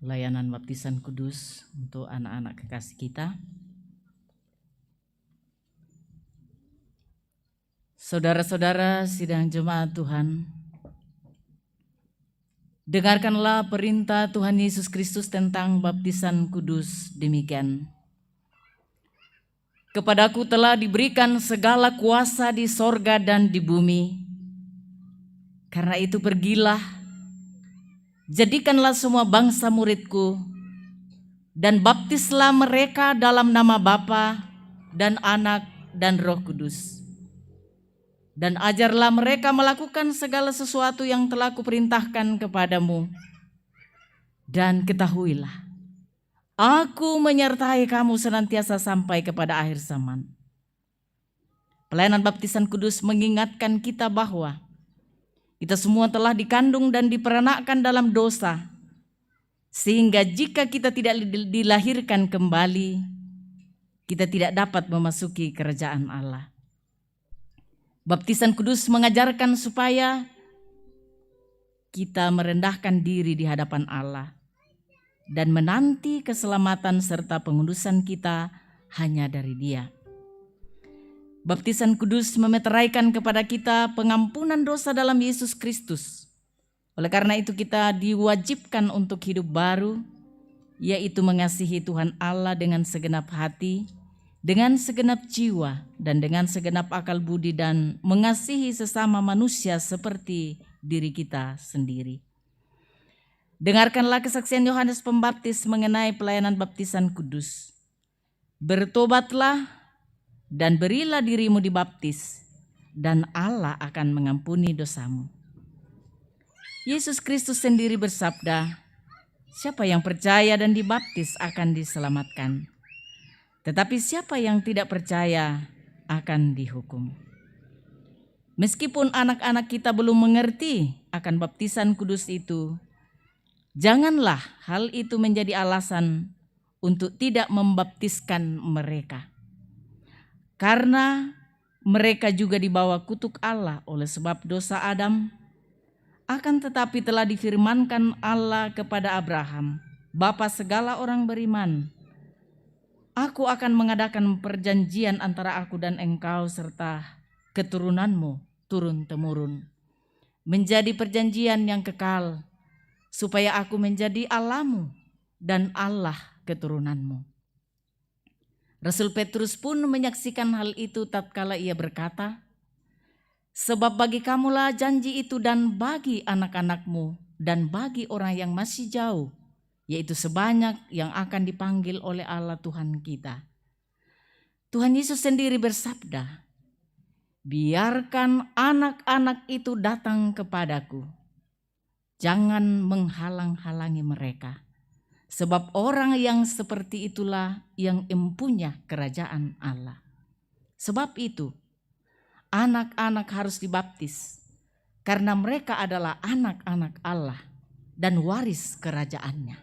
layanan baptisan kudus untuk anak-anak kekasih kita. Saudara-saudara sidang jemaat Tuhan, dengarkanlah perintah Tuhan Yesus Kristus tentang baptisan kudus demikian. Kepadaku telah diberikan segala kuasa di sorga dan di bumi. Karena itu pergilah, jadikanlah semua bangsa muridku, dan baptislah mereka dalam nama Bapa dan Anak dan Roh Kudus. Dan ajarlah mereka melakukan segala sesuatu yang telah kuperintahkan kepadamu. Dan ketahuilah, aku menyertai kamu senantiasa sampai kepada akhir zaman. Pelayanan baptisan kudus mengingatkan kita bahwa kita semua telah dikandung dan diperanakkan dalam dosa, Sehingga jika kita tidak dilahirkan kembali, kita tidak dapat memasuki kerajaan Allah. Baptisan kudus mengajarkan supaya kita merendahkan diri di hadapan Allah dan menanti keselamatan serta pengudusan kita hanya dari Dia. Baptisan kudus memeteraikan kepada kita pengampunan dosa dalam Yesus Kristus. Oleh karena itu kita diwajibkan untuk hidup baru, yaitu mengasihi Tuhan Allah dengan segenap hati, dengan segenap jiwa, dan dengan segenap akal budi, dan mengasihi sesama manusia seperti diri kita sendiri. Dengarkanlah kesaksian Yohanes Pembaptis mengenai pelayanan baptisan kudus. Bertobatlah dan berilah dirimu dibaptis, dan Allah akan mengampuni dosamu. Yesus Kristus sendiri bersabda, siapa yang percaya dan dibaptis akan diselamatkan. Tetapi siapa yang tidak percaya akan dihukum. Meskipun anak-anak kita belum mengerti akan baptisan kudus itu, janganlah hal itu menjadi alasan untuk tidak membaptiskan mereka. Karena mereka juga dibawa kutuk Allah oleh sebab dosa Adam. Akan tetapi telah difirmankan Allah kepada Abraham, bapa segala orang beriman, Aku akan mengadakan perjanjian antara aku dan engkau serta keturunanmu turun-temurun, menjadi perjanjian yang kekal, supaya aku menjadi Allahmu dan Allah keturunanmu. Rasul Petrus pun menyaksikan hal itu tatkala ia berkata, sebab bagi kamulah janji itu dan bagi anak-anakmu dan bagi orang yang masih jauh, yaitu sebanyak yang akan dipanggil oleh Allah Tuhan kita. Tuhan Yesus sendiri bersabda, biarkan anak-anak itu datang kepadaku, jangan menghalang-halangi mereka, sebab orang yang seperti itulah yang empunya kerajaan Allah. Sebab itu, anak-anak harus dibaptis, karena mereka adalah anak-anak Allah dan waris kerajaannya.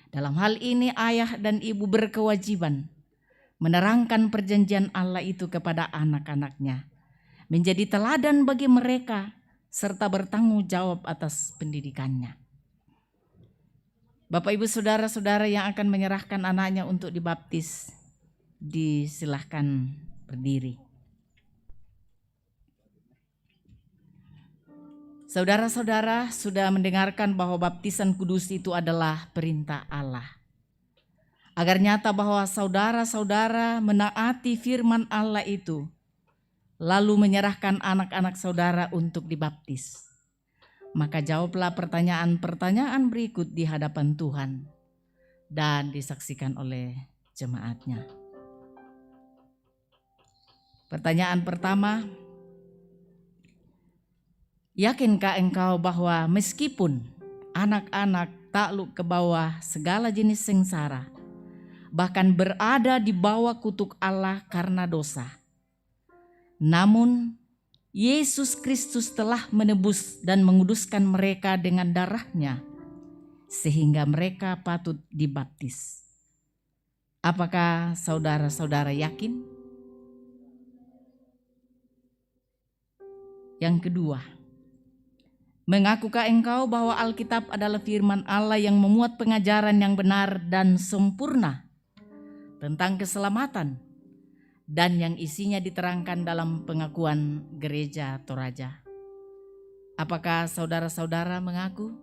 Dalam hal ini ayah dan ibu berkewajiban menerangkan perjanjian Allah itu kepada anak-anaknya, menjadi teladan bagi mereka serta bertanggung jawab atas pendidikannya. Bapak, Ibu, saudara-saudara yang akan menyerahkan anaknya untuk dibaptis, disilahkan berdiri. Saudara-saudara sudah mendengarkan bahwa baptisan kudus itu adalah perintah Allah. Agar nyata bahwa saudara-saudara menaati firman Allah itu, lalu menyerahkan anak-anak saudara untuk dibaptis. Maka jawablah pertanyaan-pertanyaan berikut di hadapan Tuhan dan disaksikan oleh jemaatnya. Pertanyaan pertama, yakinkah engkau bahwa meskipun anak-anak takluk ke bawah segala jenis sengsara, bahkan berada di bawah kutuk Allah karena dosa, namun Yesus Kristus telah menebus dan menguduskan mereka dengan darah-Nya, sehingga mereka patut dibaptis? Apakah saudara-saudara yakin? Yang kedua, mengakukah engkau bahwa Alkitab adalah firman Allah yang memuat pengajaran yang benar dan sempurna tentang keselamatan dan yang isinya diterangkan dalam pengakuan Gereja Toraja? Apakah saudara-saudara mengaku?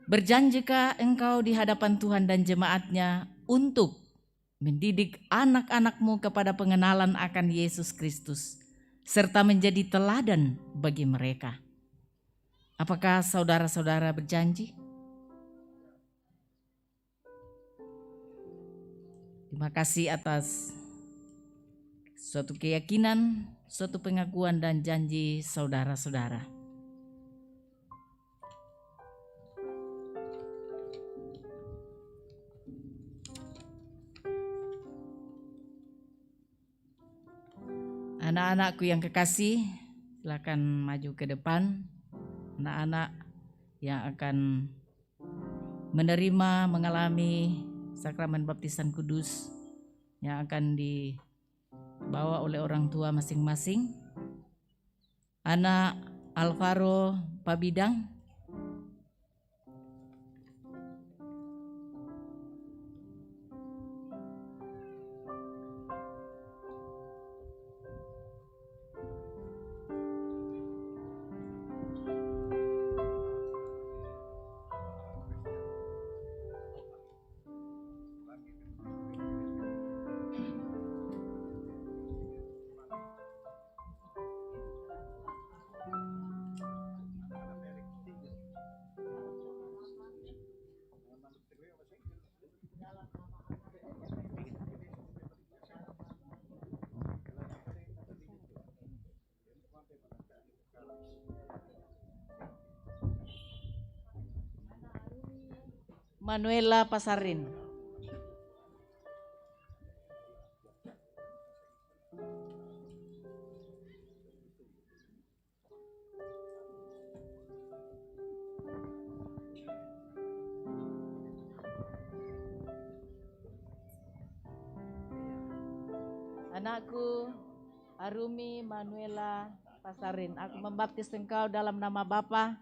Berjanjikah engkau di hadapan Tuhan dan jemaat-Nya untuk mendidik anak-anakmu kepada pengenalan akan Yesus Kristus, serta menjadi teladan bagi mereka? Apakah saudara-saudara berjanji? Terima kasih atas suatu keyakinan, suatu pengakuan dan janji saudara-saudara. Anak-anakku yang kekasih, silakan maju ke depan. anak-anak yang akan menerima, mengalami sakramen baptisan kudus yang akan dibawa oleh orang tua masing-masing. Anak Alvaro Pabidang, Manuela Pasarin, anakku Arumi Manuela Pasarin, aku membaptis engkau dalam nama Bapa,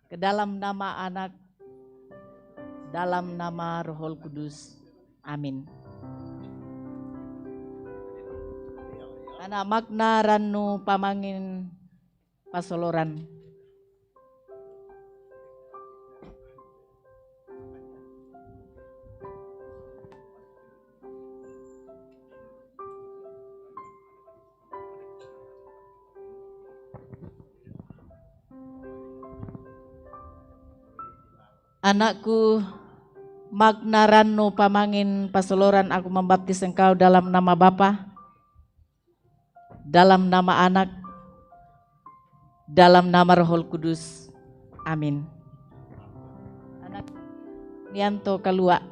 ke dalam nama Anak, dalam nama Roh Kudus. Amin. Anak Magna Ranu Pamangin Pasoloran, anakku Magna Ranu Pamangin Pasoloran, aku membaptis engkau dalam nama Bapa, dalam nama Anak, dalam nama Roh Kudus. Amin. Anak Nianto Kalua,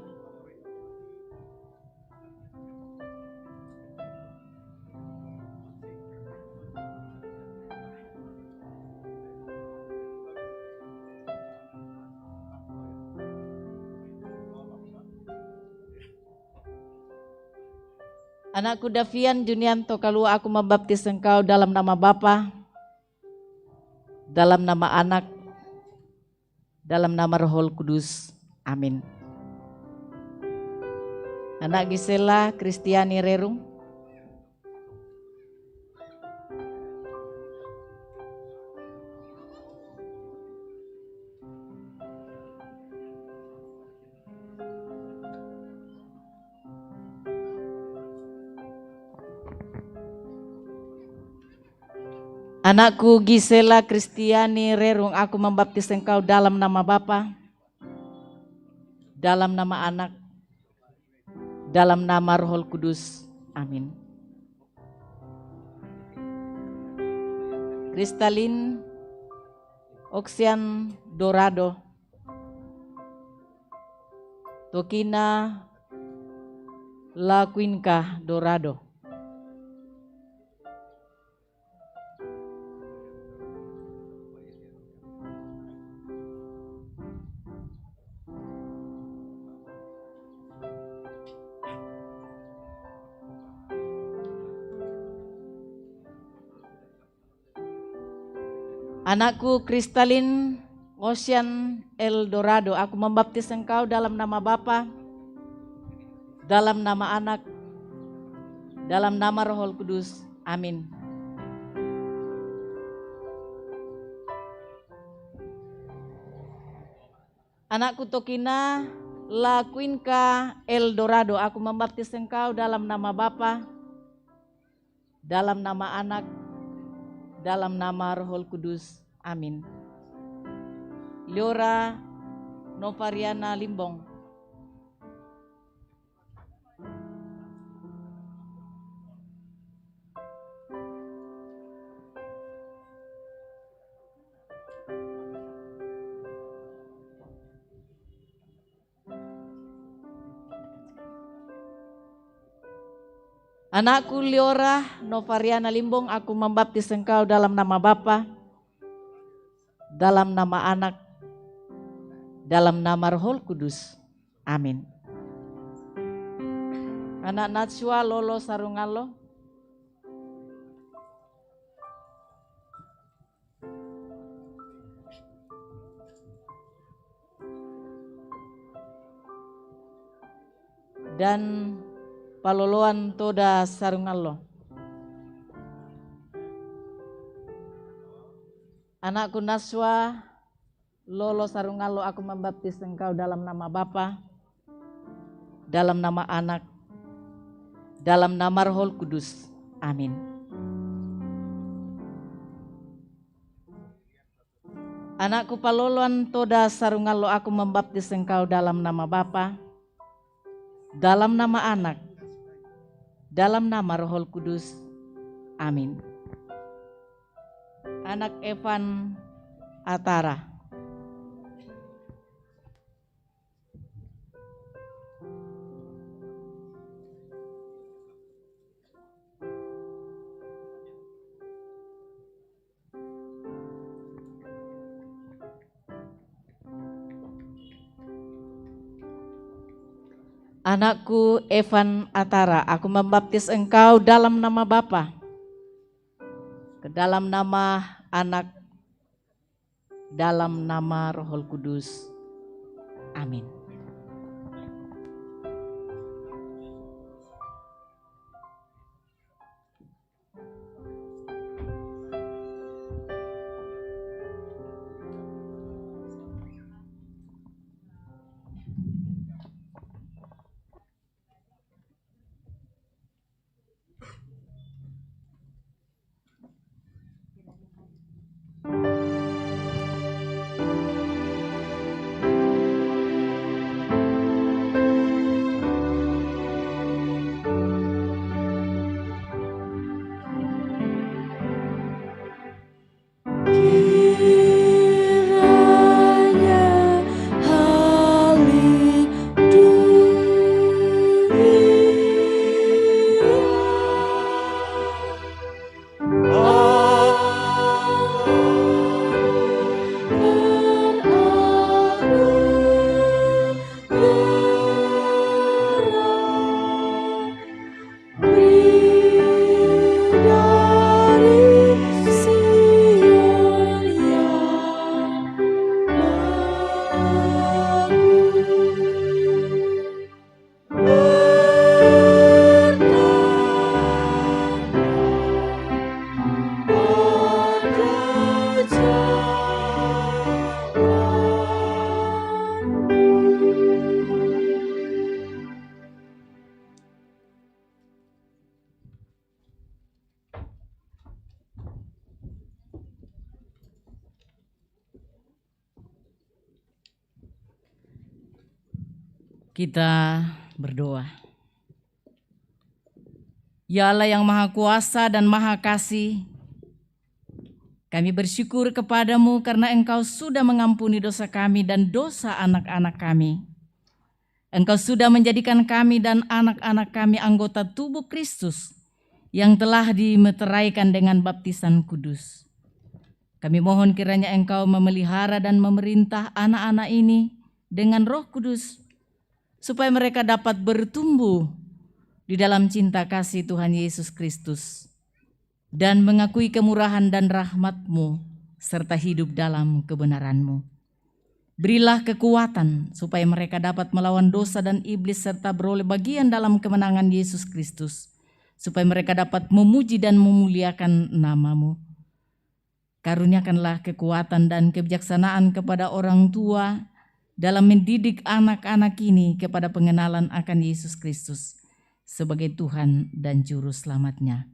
anakku Davian Junianto Kalua, aku membaptis engkau dalam nama Bapa, dalam nama Anak, dalam nama Roh Kudus. Amin. Anak Gisela Kristiani Rerung, anakku Gisela Kristiani Rerung, aku membaptis engkau dalam nama Bapa, dalam nama Anak, dalam nama Roh Kudus. Amin. Kristalin Oksian Dorado, Tokina Laquinca Dorado, anakku Kristalin Ocean Eldorado, aku membaptis engkau dalam nama Bapa, dalam nama Anak, dalam nama Roh Kudus. Amin. Anakku Tokina Laquinca Eldorado, aku membaptis engkau dalam nama Bapa, dalam nama Anak, dalam nama Roh Kudus. Amin. Leora Novariana Limbong, anakku Leora Novariana Limbong, aku membaptis engkau dalam nama Bapa, dalam nama Anak, dalam nama Roh Kudus. Amin. Anak Najwa lolo sarungalo. Dan paloloan toda sarungalo. Anakku Naswa, lolo sarungalo, aku membaptis engkau dalam nama Bapa, dalam nama Anak, dalam nama Roh Kudus. Amin. Anakku Paloloan toda sarungalo, aku membaptis engkau dalam nama Bapa, dalam nama Anak, dalam nama Roh Kudus. Amin. Anak Evan Atara. Anakku Evan Atara, aku membaptis engkau dalam nama Bapa, ke dalam nama Anak, dalam nama Roh Kudus. Amin. Kita berdoa. Ya Allah yang Maha Kuasa dan Maha Kasih, kami bersyukur kepadamu karena Engkau sudah mengampuni dosa kami dan dosa anak-anak kami. Engkau sudah menjadikan kami dan anak-anak kami anggota tubuh Kristus yang telah dimeteraikan dengan baptisan kudus. Kami mohon kiranya Engkau memelihara dan memerintah anak-anak ini dengan Roh Kudus, supaya mereka dapat bertumbuh di dalam cinta kasih Tuhan Yesus Kristus dan mengakui kemurahan dan rahmat-Mu serta hidup dalam kebenaran-Mu. Berilah kekuatan supaya mereka dapat melawan dosa dan iblis serta beroleh bagian dalam kemenangan Yesus Kristus, supaya mereka dapat memuji dan memuliakan nama-Mu. Karuniakanlah kekuatan dan kebijaksanaan kepada orang tua dalam mendidik anak-anak ini kepada pengenalan akan Yesus Kristus sebagai Tuhan dan Juru Selamatnya.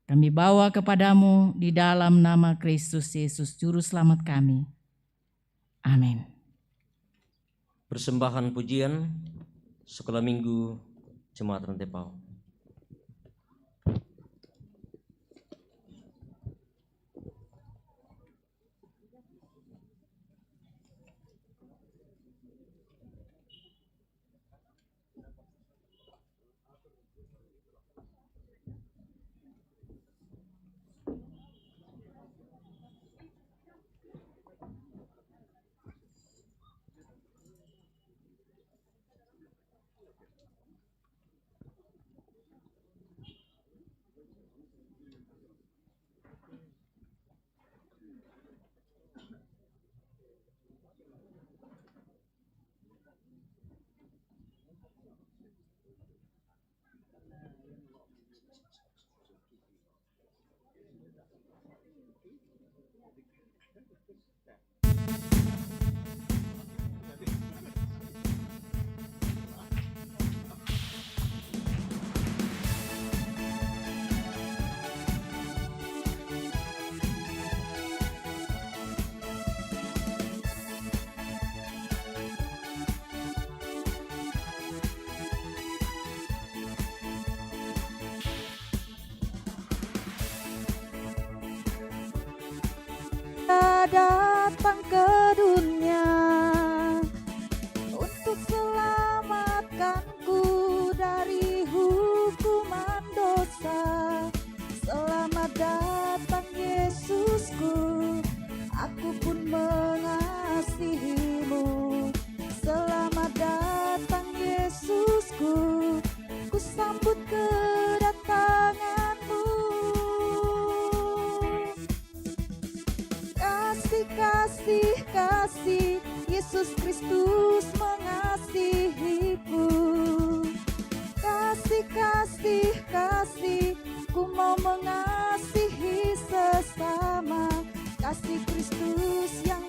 Kami bawa kepadamu di dalam nama Kristus Yesus Juru Selamat kami. Amin. Persembahan pujian Sekolah Minggu Jemaat Rantepau. datang ke dunia untuk selamatkanku dari hukuman dosa. Selamat datang Yesusku, aku pun mengasihimu. Selamat datang Yesusku, ku sambut kedatanganmu. Kasih, kasih, kasih, Yesus Kristus mengasihiku. Kasih, kasih, kasih, ku mau mengasihi sesama. Kasih Kristus yang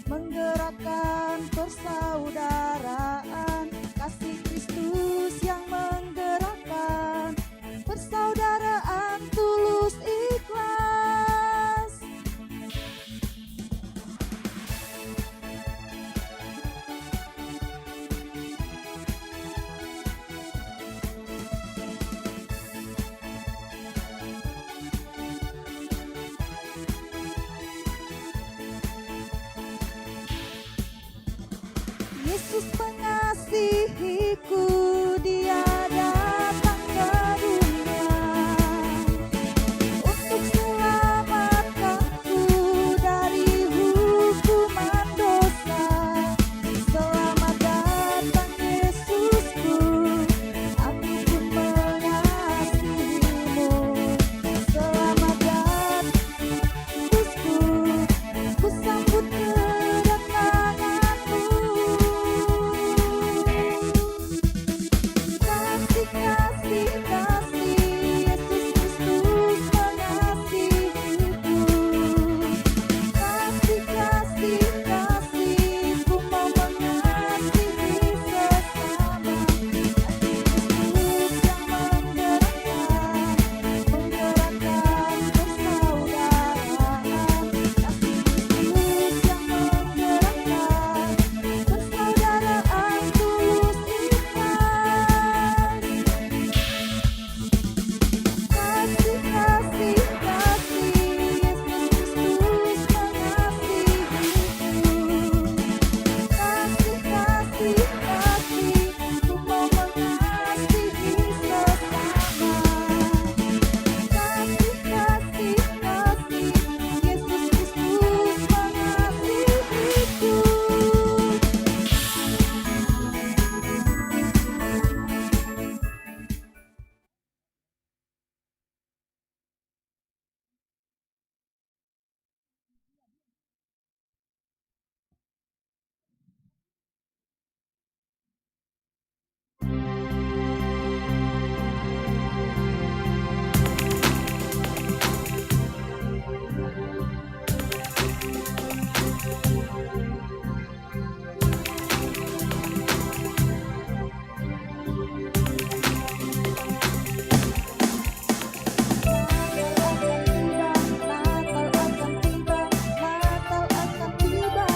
menggerakkan persaudaraan. Kasih Kristus yang menggerakkan persaudaraan tulus ikhlas. Yesus mengasihiku, Dia datang ke dunia untuk selamatkanku dari hukuman dosa. Selamat datang Yesusku, aku pun mengasihimu. Selamat datang Yesusku, ku sambut kedatanganmu. Kasih, kasih, kasih, Yesus Kristus mengasihiku. Kasih, kasih, kasih, ku mau mengasihi sesama. Kasih Kristus yang menggerakkan persaudaraan. Kasih Kristus yang menggerakkan persaudaraan tulus ikhlas. Kasih, kasih, kasih, Yesus Kristus mengasihiku. Kasih, kasih, kasih, ku mau mengasihi sesama. Kasih, kasih, kasih, Yesus Kristus mengasihiku. Natal akan tiba, Natal akan tiba.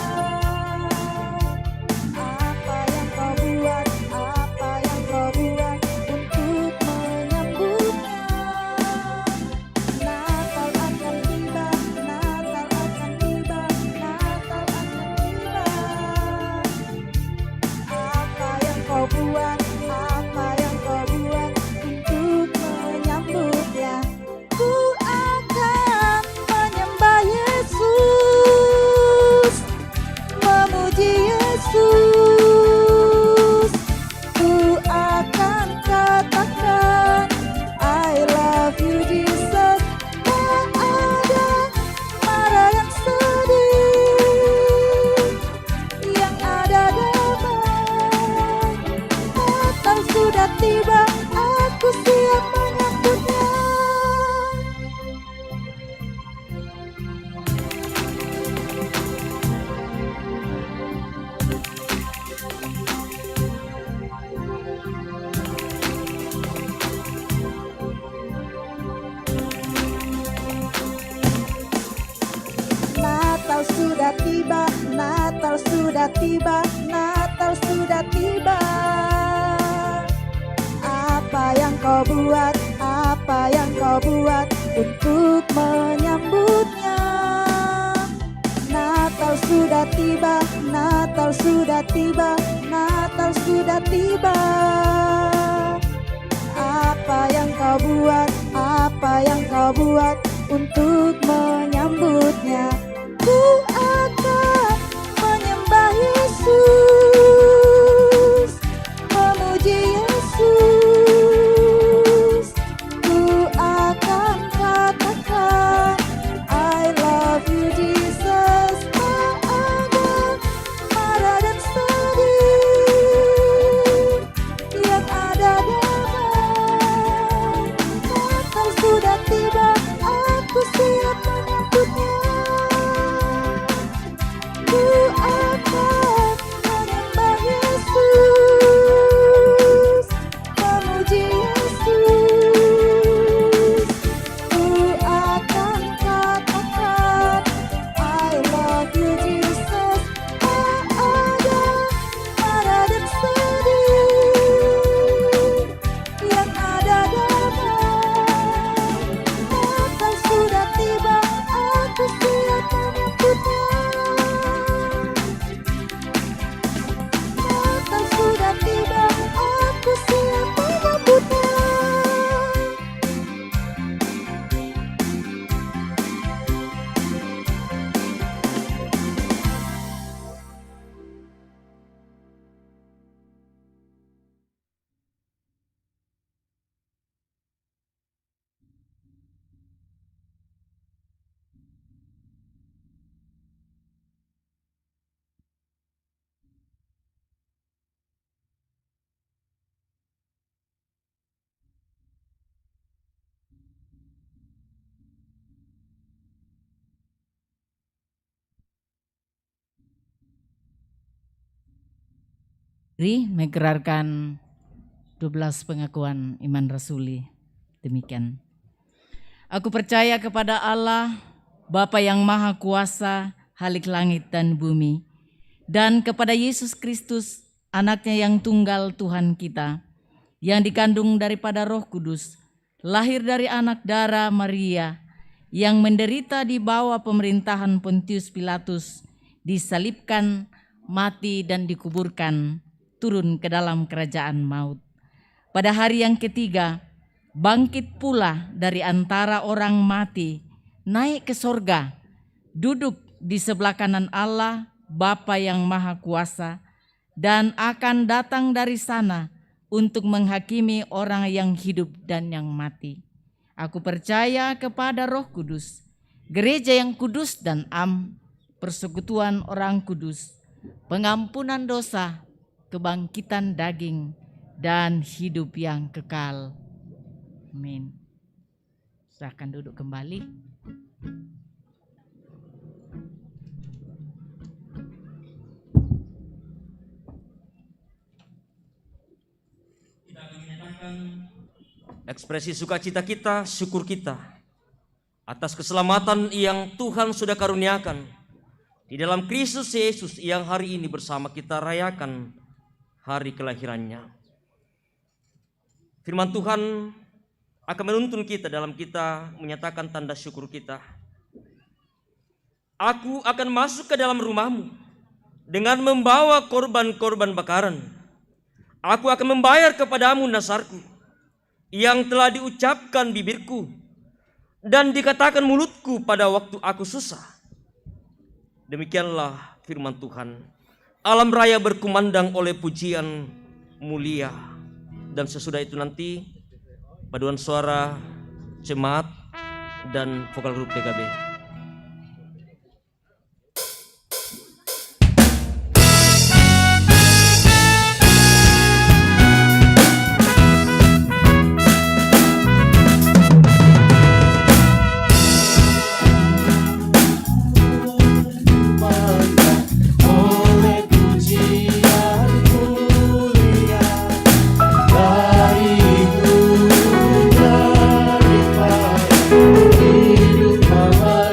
Apa yang kau buat, apa yang kau buat untuk menyambutnya. Natal akan tiba, Natal akan tiba, Natal akan tiba. Apa yang kau buat, apa yang kau buat untuk menyambutnya. Ku akan menyembah Yesus, memuji Yesus. Ku akan katakan I love you Jesus. Tak ada marah yang sedih, yang ada damai. Natal sudah tiba, aku siap menyambutnya. Natal sudah tiba, Natal sudah tiba, Natal sudah tiba. Apa yang kau buat, apa yang kau buat untuk menyambutnya. Natal sudah tiba, Natal sudah tiba. Apa yang kau buat, apa yang kau buat untuk menyambutnya? Ku akan menyembah Yesus, memuji Yesus. Ku akan katakan I love you Jesus. Tak ada marah dan sedih, yang ada damai. Natal sudah tiba, aku siap menyambutnya. Ku akan menyembah Yesus, memuji Yesus. Ku akan katakan I love you Jesus. Tak ada marah dan sedih, yang ada damai. Natal sudah tiba, aku siap menyambutnya. Natal sudah tiba, aku siap menyambutnya. Mari mengerarkan 12 pengakuan iman rasuli. Demikian. Aku percaya kepada Allah, Bapa yang Maha Kuasa, Halik langit dan bumi, dan kepada Yesus Kristus, anaknya yang tunggal Tuhan kita, yang dikandung daripada Roh Kudus, lahir dari anak darah Maria, yang menderita di bawah pemerintahan Pontius Pilatus, disalibkan, mati dan dikuburkan, turun ke dalam kerajaan maut. Pada hari yang ketiga, bangkit pula dari antara orang mati, naik ke sorga, duduk di sebelah kanan Allah, Bapa yang Maha Kuasa, dan akan datang dari sana untuk menghakimi orang yang hidup dan yang mati. Aku percaya kepada Roh Kudus, gereja yang kudus dan persekutuan orang kudus, pengampunan dosa, kebangkitan daging, dan hidup yang kekal. Amin. Silakan duduk kembali. Kita akan menyatakan ekspresi sukacita kita, syukur kita atas keselamatan yang Tuhan sudah karuniakan di dalam Kristus Yesus yang hari ini bersama kita rayakan hari kelahirannya. Firman Tuhan akan menuntun kita dalam kita menyatakan tanda syukur kita. Aku akan masuk ke dalam rumahmu dengan membawa korban-korban bakaran. Aku akan membayar kepadamu nasarku yang telah diucapkan bibirku dan dikatakan mulutku pada waktu aku susah. Demikianlah firman Tuhan. Alam raya berkumandang oleh pujian mulia. Dan sesudah itu nanti paduan suara jemaat dan vokal grup PKB. Oleh pujian mulia daripada hidup abadi.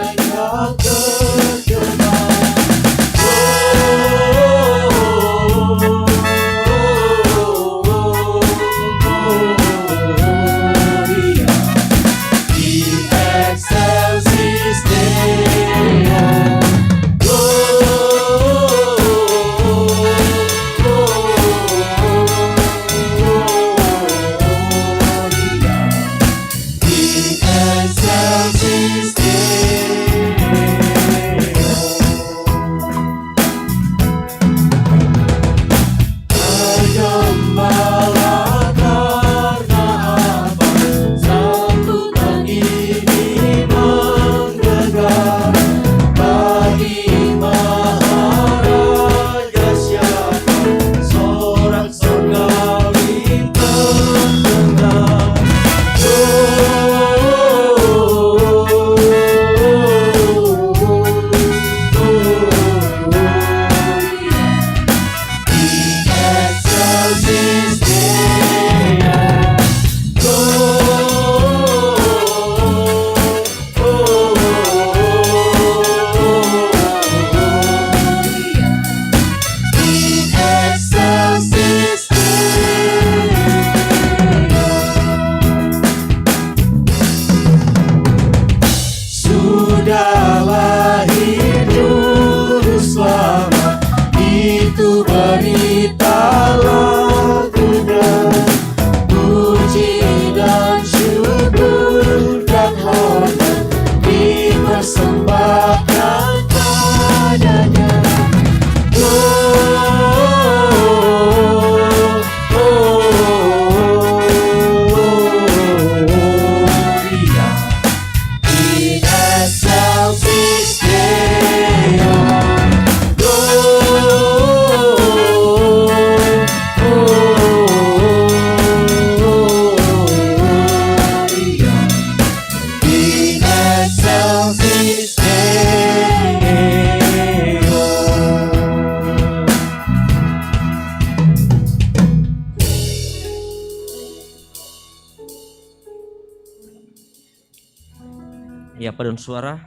paduan suara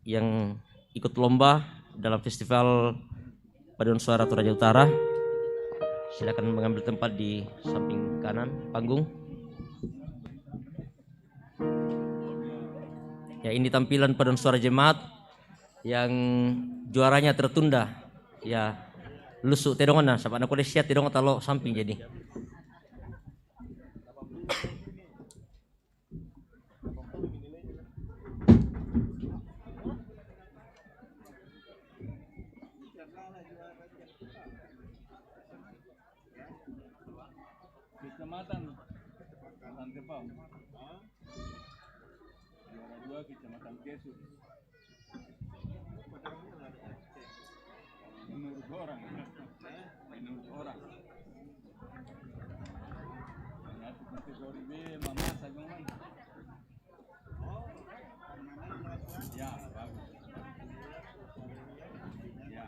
yang ikut lomba dalam festival paduan suara Toraja Utara. Silakan mengambil tempat di samping kanan panggung. Ya, ini tampilan paduan suara jemaat yang juaranya tertunda. Ya, lusuk tedongan nah, sampai anak kuda siat tedongan talo samping jadi. Kecamatan Santepam. Juara 2 Kecamatan Kesu. Menurut orang. Menurut orang. Ternyata kategori B Mama Sajongan. Ya, bagus. Ya.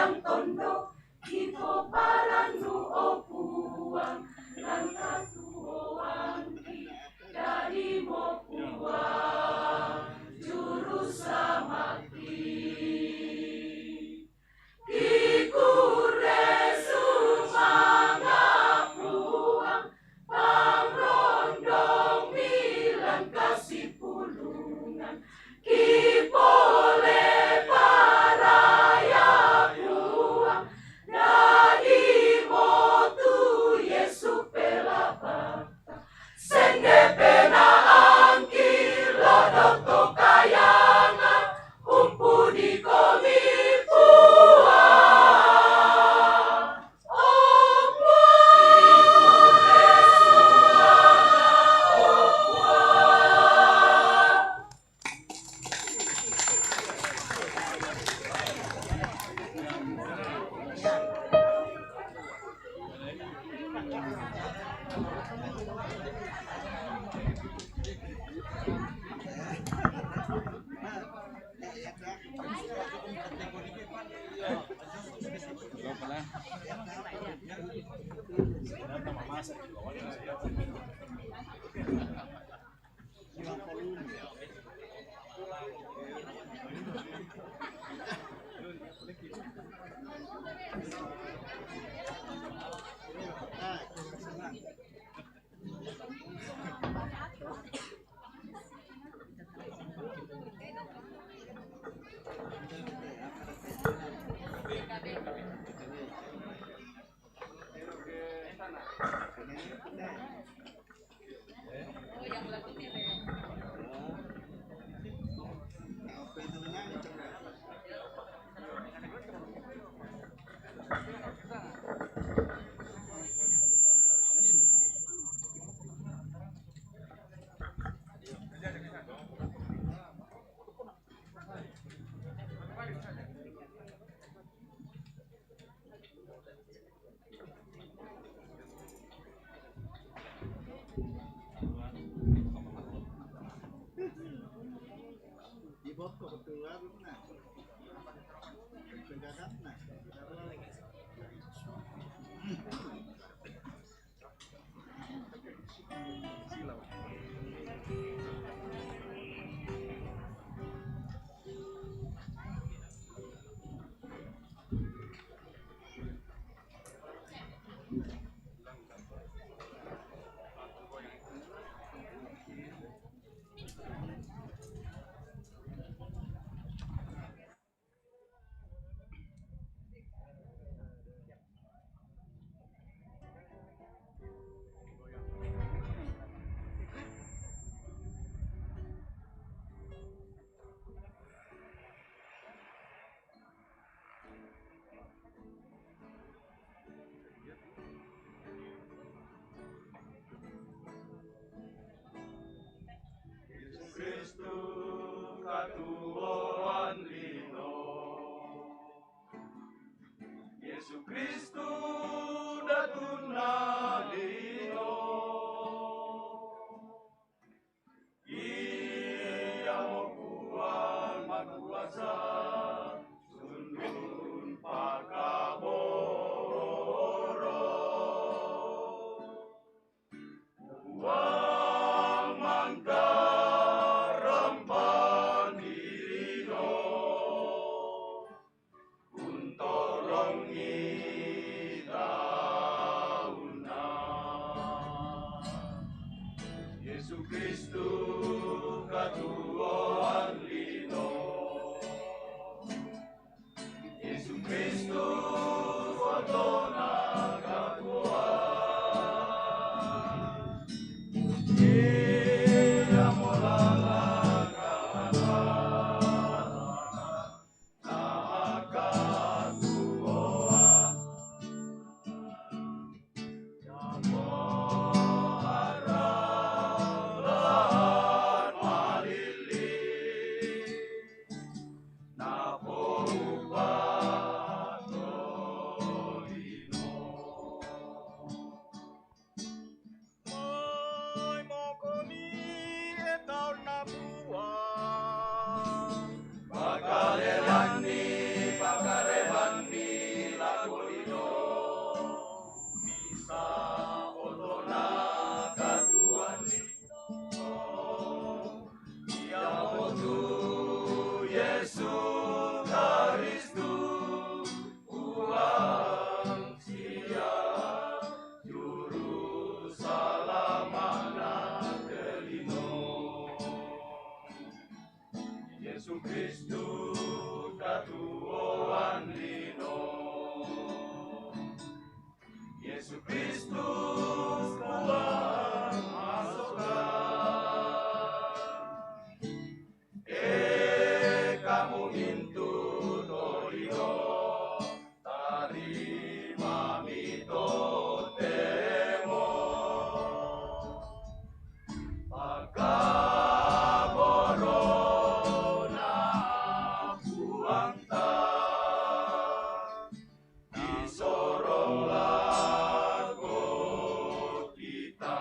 yang tondo Ipo paranu opuang Lantasu oangki Dari mopuang Juru selamatki Kikure sumangapuang Pangrondong milan kasih pulungan Kipole paraya puang Dari motu Yesu pelabata Senge pena angki lodoto kayangan Umpu di komi puang Yesu Kristu datuna dino Ia mau kuat makuasa Sundun pakaboro Uang mangka rempan dino Kuntolongi tauna Yesu Kristu katuoan lino Yesu Kristu fotona katuoan Ia molala Yesus Kristus Tuhan masuklah. Kamu hintu dolino tarima mito temo pakaborona buangta di sorong lago kita.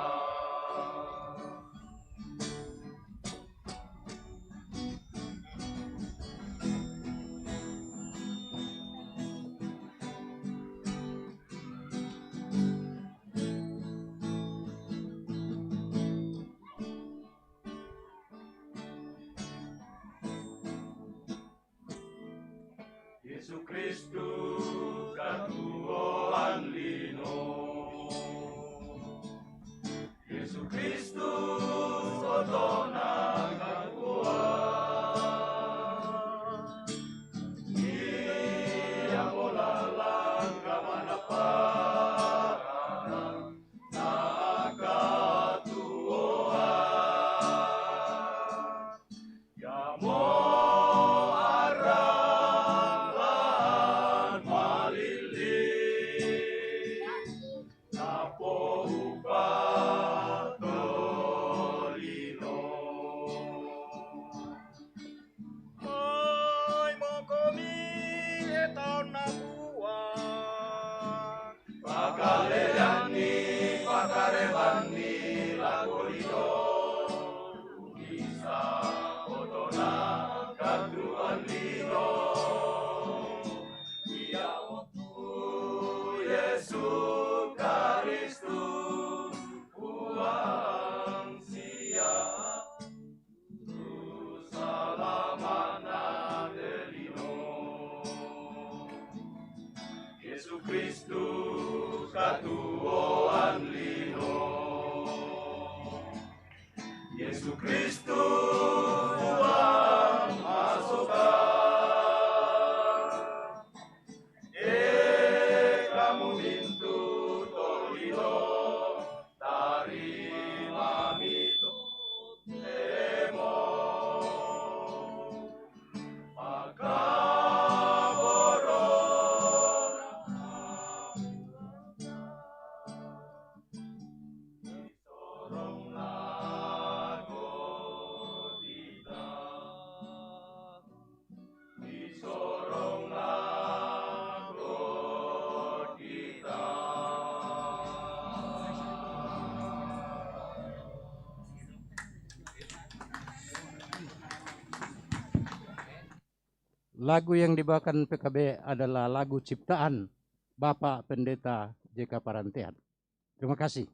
Yesus Kristus katuoan lino, Yesus Kristus otona katuoan, Ia molalang kamana parang na katuoan, Yamo Pakarevani lagolido bisa otona katuan lino ia otu Yesus Kristus uang sia salamana delino Yesus Kristus katuoan lino Yesus Kristus Tuhan masuklah. Kamu hintu tolino tarima mito temo Lagu yang dibawakan PKB adalah lagu ciptaan Bapak Pendeta JK Parantean. Terima kasih.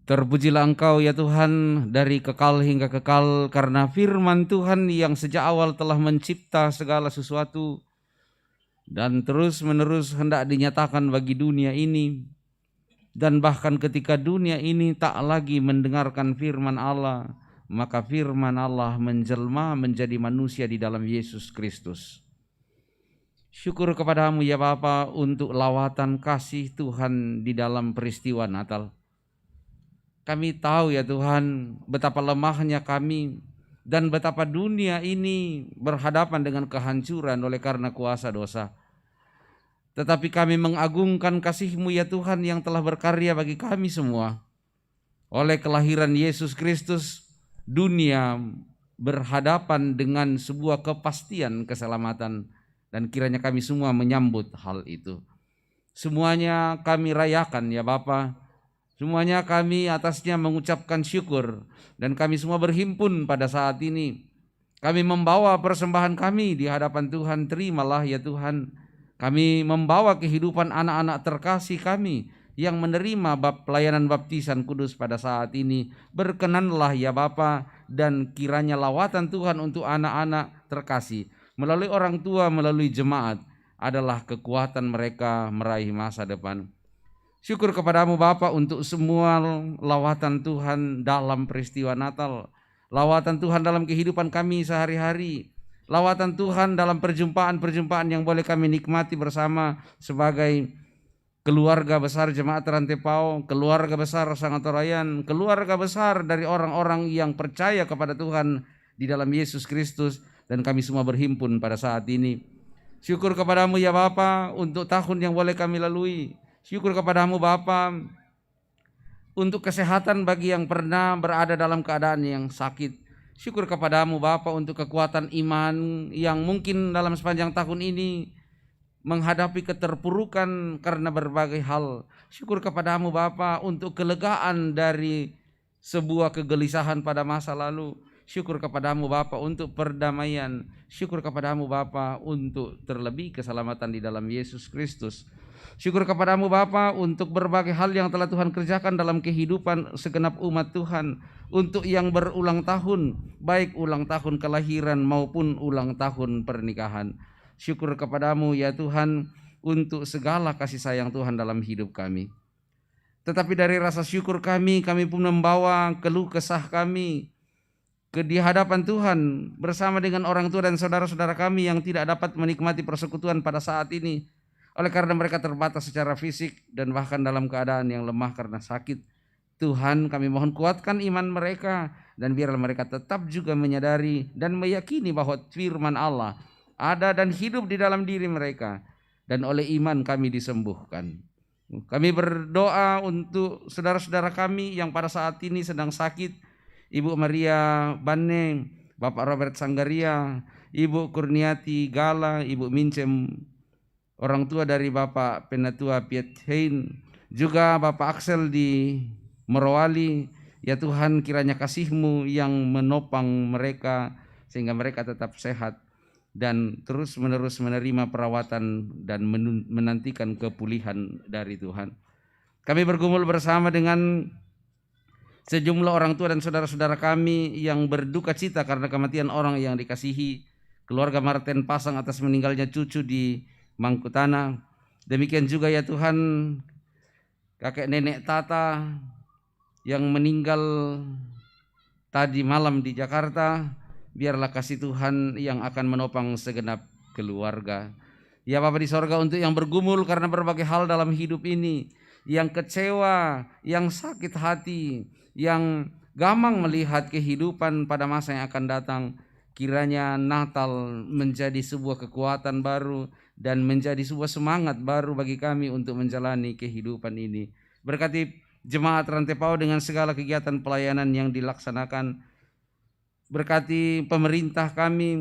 Terpujilah Engkau ya Tuhan dari kekal hingga kekal, karena firman Tuhan yang sejak awal telah mencipta segala sesuatu dan terus menerus hendak dinyatakan bagi dunia ini. Dan bahkan ketika dunia ini tak lagi mendengarkan firman Allah, maka firman Allah menjelma menjadi manusia di dalam Yesus Kristus. Syukur kepadamu ya Bapa untuk lawatan kasih Tuhan di dalam peristiwa Natal. Kami tahu ya Tuhan betapa lemahnya kami dan betapa dunia ini berhadapan dengan kehancuran oleh karena kuasa dosa. Tetapi kami mengagungkan kasih-Mu ya Tuhan yang telah berkarya bagi kami semua. Oleh kelahiran Yesus Kristus, dunia berhadapan dengan sebuah kepastian keselamatan, dan kiranya kami semua menyambut hal itu. Semuanya kami rayakan ya Bapa. Semuanya kami atasnya mengucapkan syukur, dan kami semua berhimpun pada saat ini Kami membawa persembahan kami di hadapan Tuhan, terimalah ya Tuhan. Kami membawa kehidupan anak-anak terkasih kami yang menerima pelayanan baptisan kudus pada saat ini. Berkenanlah ya Bapa, dan kiranya lawatan Tuhan untuk anak-anak terkasih melalui orang tua, melalui jemaat adalah kekuatan mereka meraih masa depan. Syukur kepadamu Bapa untuk semua lawatan Tuhan dalam peristiwa Natal, lawatan Tuhan dalam kehidupan kami sehari-hari, lawatan Tuhan dalam perjumpaan-perjumpaan yang boleh kami nikmati bersama sebagai keluarga besar Jemaat Rantepao, keluarga besar Sangatturayan, keluarga besar dari orang-orang yang percaya kepada Tuhan di dalam Yesus Kristus, dan kami semua berhimpun pada saat ini. Syukur kepadamu ya Bapa untuk tahun yang boleh kami lalui. Syukur kepadamu Bapa untuk kesehatan bagi yang pernah berada dalam keadaan yang sakit. Syukur kepadamu Bapa untuk kekuatan iman yang mungkin dalam sepanjang tahun ini menghadapi keterpurukan karena berbagai hal. Syukur kepadamu Bapa untuk kelegaan dari sebuah kegelisahan pada masa lalu. Syukur kepadamu Bapa untuk perdamaian. Syukur kepadamu Bapa untuk terlebih keselamatan di dalam Yesus Kristus. Syukur kepadamu Bapa untuk berbagai hal yang telah Tuhan kerjakan dalam kehidupan segenap umat Tuhan. Untuk yang berulang tahun, baik ulang tahun kelahiran maupun ulang tahun pernikahan. Syukur kepadamu ya Tuhan untuk segala kasih sayang Tuhan dalam hidup kami. Tetapi dari rasa syukur kami pun membawa keluh kesah kami di hadapan Tuhan bersama dengan orang tua dan saudara-saudara kami yang tidak dapat menikmati persekutuan pada saat ini oleh karena mereka terbatas secara fisik dan bahkan dalam keadaan yang lemah karena sakit. Tuhan, kami mohon kuatkan iman mereka dan biarlah mereka tetap juga menyadari dan meyakini bahwa firman Allah ada dan hidup di dalam diri mereka, dan oleh iman kami disembuhkan. Kami berdoa untuk saudara-saudara kami yang pada saat ini sedang sakit, Ibu Maria Banne, Bapak Robert Sanggaria, Ibu Kurniati Gala, Ibu Mincem, orang tua dari Bapak Penatua Piet Hein, juga Bapak Axel di Morowali. Ya Tuhan, kiranya kasih-Mu yang menopang mereka sehingga mereka tetap sehat dan terus-menerus menerima perawatan dan menantikan kepulihan dari Tuhan. Kami bergumul bersama dengan sejumlah orang tua dan saudara-saudara kami yang berduka cita karena kematian orang yang dikasihi, keluarga Martin Pasang atas meninggalnya cucu di Mangkutana. Demikian juga ya Tuhan, kakek nenek Tata yang meninggal tadi malam di Jakarta. Biarlah kasih Tuhan yang akan menopang segenap keluarga. Ya Bapa di sorga, untuk yang bergumul karena berbagai hal dalam hidup ini, yang kecewa, yang sakit hati, yang gamang melihat kehidupan pada masa yang akan datang, kiranya Natal menjadi sebuah kekuatan baru dan menjadi sebuah semangat baru bagi kami untuk menjalani kehidupan ini. Berkati Jemaat Rantepao dengan segala kegiatan pelayanan yang dilaksanakan. Berkati pemerintah kami,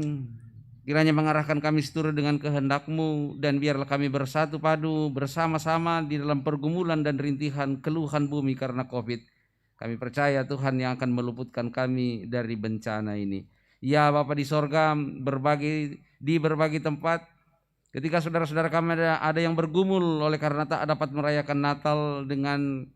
kiranya mengarahkan kami seturut dengan kehendak-Mu, dan biarlah kami bersatu padu bersama-sama di dalam pergumulan dan rintihan keluhan bumi karena COVID. Kami percaya Tuhan yang akan meluputkan kami dari bencana ini. Ya Bapa di sorga, di berbagai tempat, ketika saudara-saudara kami ada yang bergumul oleh karena tak dapat merayakan Natal dengan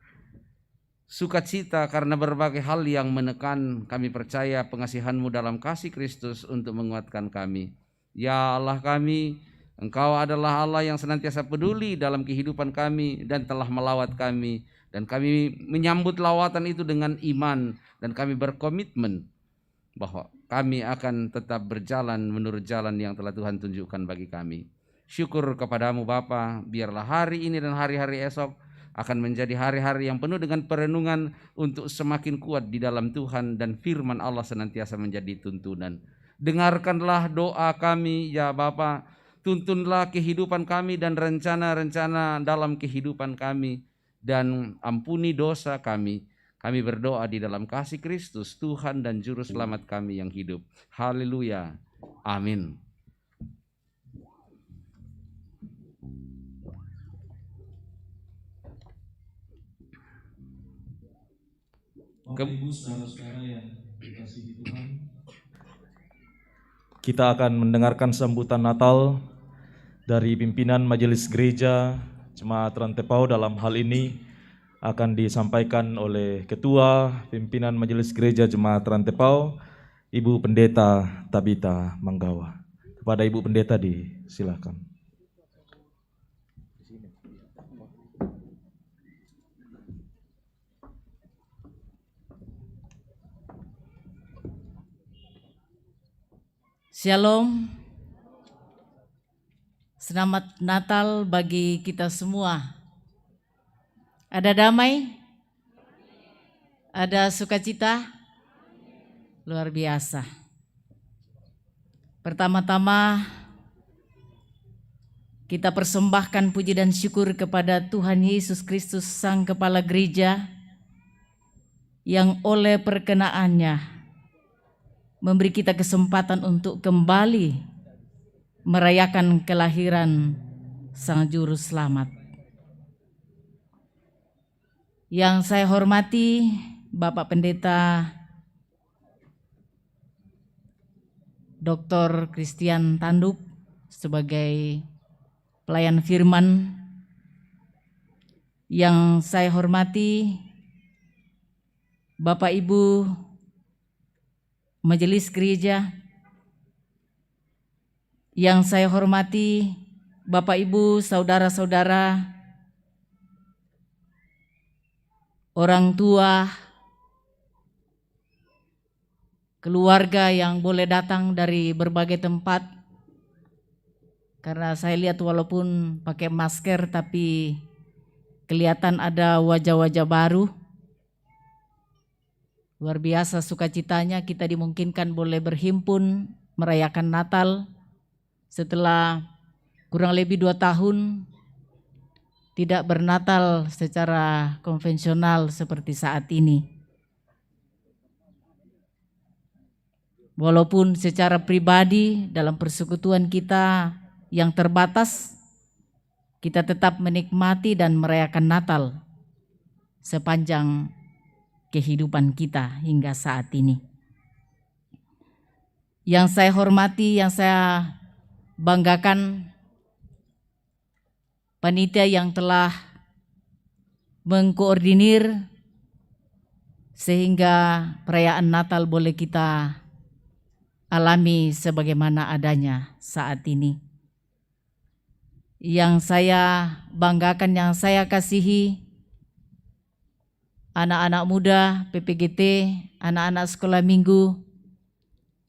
sukacita karena berbagai hal yang menekan, kami percaya pengasihan-Mu dalam kasih Kristus untuk menguatkan kami. Ya Allah kami, Engkau adalah Allah yang senantiasa peduli dalam kehidupan kami dan telah melawat kami, dan kami menyambut lawatan itu dengan iman, dan kami berkomitmen bahwa kami akan tetap berjalan menurut jalan yang telah Tuhan tunjukkan bagi kami. Syukur kepadamu Bapa, biarlah hari ini dan hari-hari esok akan menjadi hari-hari yang penuh dengan perenungan untuk semakin kuat di dalam Tuhan, dan firman Allah senantiasa menjadi tuntunan. Dengarkanlah doa kami ya Bapa, tuntunlah kehidupan kami dan rencana-rencana dalam kehidupan kami, dan ampuni dosa kami. Kami berdoa di dalam kasih Kristus, Tuhan dan Juru Selamat kami yang hidup. Haleluya. Amin. Bapak Ibu saudara-saudara yang dikasihi Tuhan, kita akan mendengarkan sambutan Natal dari pimpinan Majelis Gereja Jemaat Rantepau. Dalam hal ini akan disampaikan oleh Ketua Pimpinan Majelis Gereja Jemaat Rantepau, Ibu Pendeta Tabita Manggawa. Kepada Ibu Pendeta disilakan. Shalom. Selamat Natal bagi kita semua. Ada damai? Ada sukacita? Luar biasa. Pertama-tama kita persembahkan puji dan syukur kepada Tuhan Yesus Kristus Sang Kepala Gereja yang oleh perkenaannya memberi kita kesempatan untuk kembali merayakan kelahiran Sang Juru Selamat. Yang saya hormati Bapak Pendeta Dr. Christian Tanduk sebagai pelayan firman. Yang saya hormati Bapak Ibu Majelis Gereja, yang saya hormati Bapak Ibu, saudara-saudara, orang tua, keluarga yang boleh datang dari berbagai tempat. Karena saya lihat walaupun pakai masker tapi kelihatan ada wajah-wajah baru. Luar biasa sukacitanya kita dimungkinkan boleh berhimpun merayakan Natal setelah kurang lebih 2 tahun tidak bernatal secara konvensional seperti saat ini. Walaupun secara pribadi dalam persekutuan kita yang terbatas, kita tetap menikmati dan merayakan Natal sepanjang kehidupan kita hingga saat ini. Yang saya hormati, yang saya banggakan, panitia yang telah mengkoordinir sehingga perayaan Natal boleh kita alami sebagaimana adanya saat ini. Yang saya banggakan, yang saya kasihi, anak-anak muda, PPGT, anak-anak sekolah minggu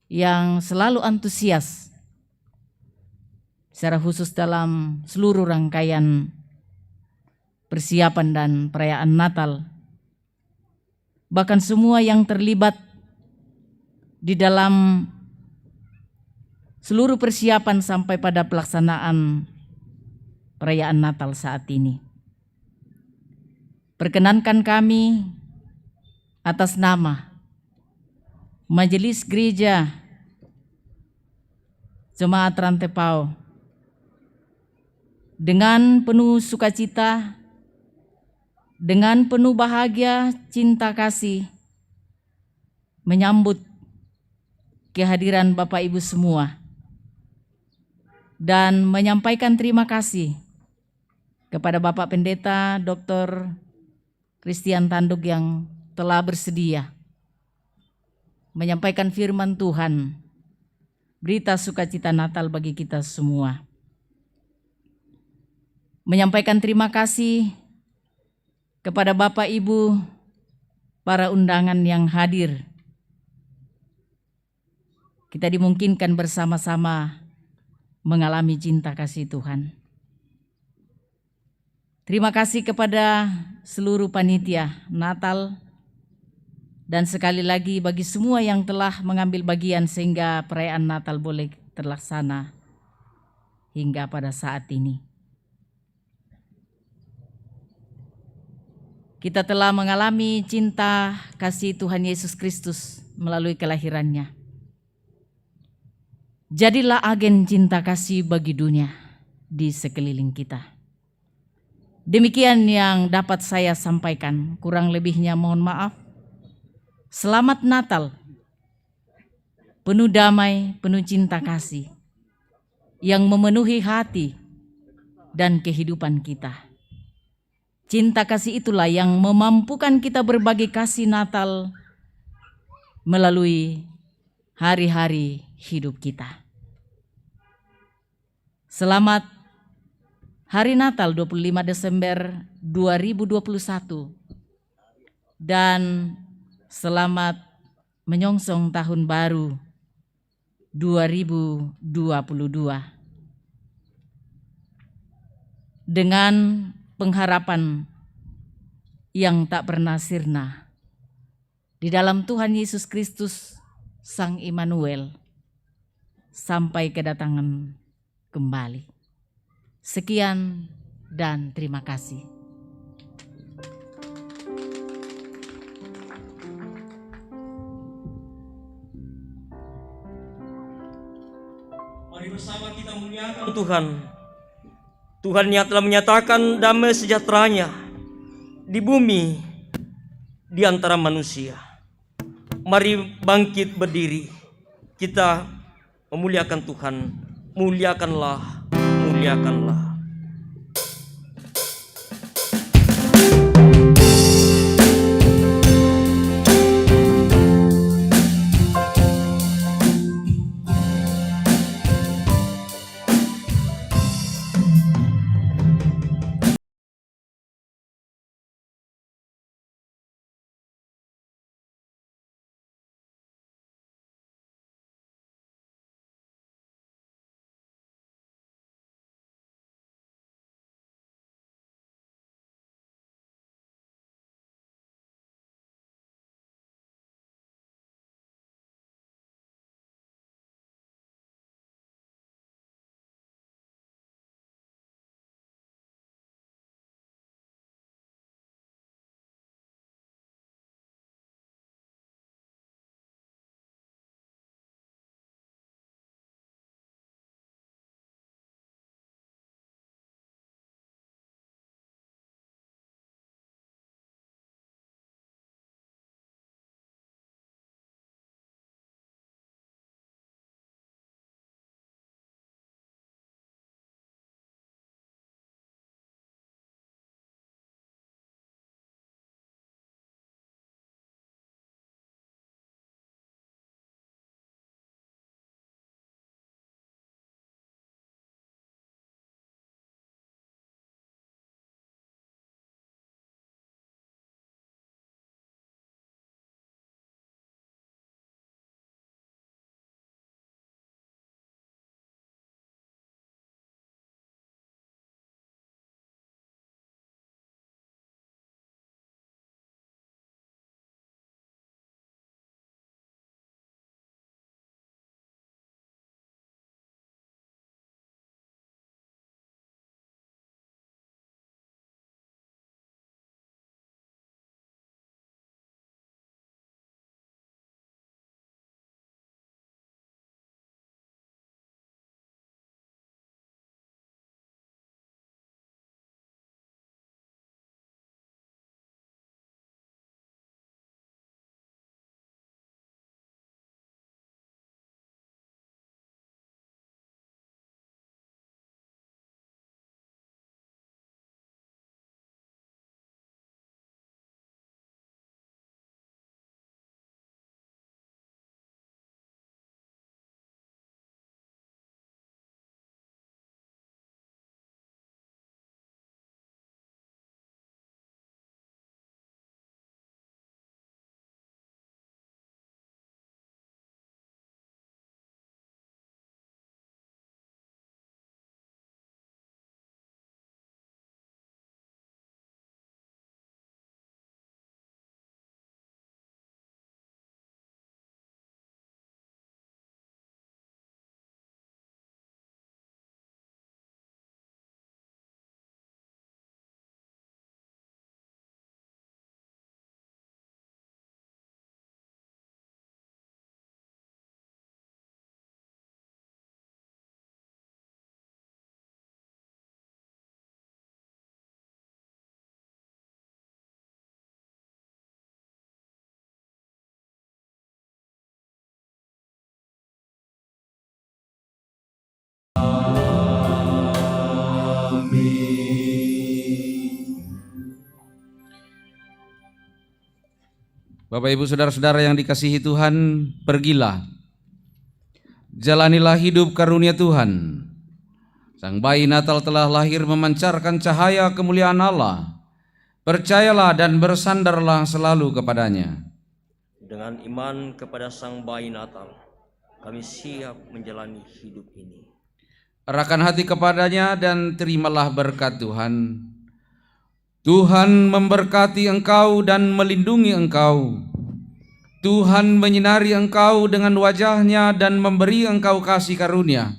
yang selalu antusias secara khusus dalam seluruh rangkaian persiapan dan perayaan Natal. Bahkan semua yang terlibat di dalam seluruh persiapan sampai pada pelaksanaan perayaan Natal saat ini. Perkenankan kami atas nama Majelis Gereja Jemaat Rantepau dengan penuh sukacita, dengan penuh bahagia, cinta kasih menyambut kehadiran Bapak Ibu semua dan menyampaikan terima kasih kepada Bapak Pendeta Dr. Christian Tanduk yang telah bersedia menyampaikan firman Tuhan, berita sukacita Natal bagi kita semua. Menyampaikan terima kasih kepada Bapak Ibu, para undangan yang hadir. Kita dimungkinkan bersama-sama mengalami cinta kasih Tuhan. Terima kasih kepada seluruh panitia Natal dan sekali lagi bagi semua yang telah mengambil bagian sehingga perayaan Natal boleh terlaksana hingga pada saat ini. Kita telah mengalami cinta kasih Tuhan Yesus Kristus melalui kelahirannya. Jadilah agen cinta kasih bagi dunia di sekeliling kita. Demikian yang dapat saya sampaikan, kurang lebihnya mohon maaf. Selamat Natal. penuh damai, penuh cinta kasih, yang memenuhi hati dan kehidupan kita. Cinta kasih itulah yang memampukan kita berbagi kasih Natal melalui hari-hari hidup kita. Selamat Hari Natal 25 Desember 2021 dan selamat menyongsong tahun baru 2022 dengan pengharapan yang tak pernah sirna di dalam Tuhan Yesus Kristus Sang Immanuel sampai kedatangan kembali. Sekian dan terima kasih. Mari bersama kita muliakan Tuhan. Tuhan yang telah menyatakan damai sejahteranya di bumi di antara manusia. Mari bangkit berdiri. Kita memuliakan Tuhan. Muliakanlah, muliakanlah. Bapak Ibu Saudara-saudara yang dikasihi Tuhan, pergilah. Jalanilah hidup karunia Tuhan. Sang bayi Natal telah lahir memancarkan cahaya kemuliaan Allah. Percayalah dan bersandarlah selalu kepadanya. Dengan iman kepada Sang bayi Natal, kami siap menjalani hidup ini. Arahkan hati kepadanya dan terimalah berkat Tuhan. Tuhan memberkati engkau dan melindungi engkau. Tuhan menyinari engkau dengan wajahnya dan memberi engkau kasih karunia.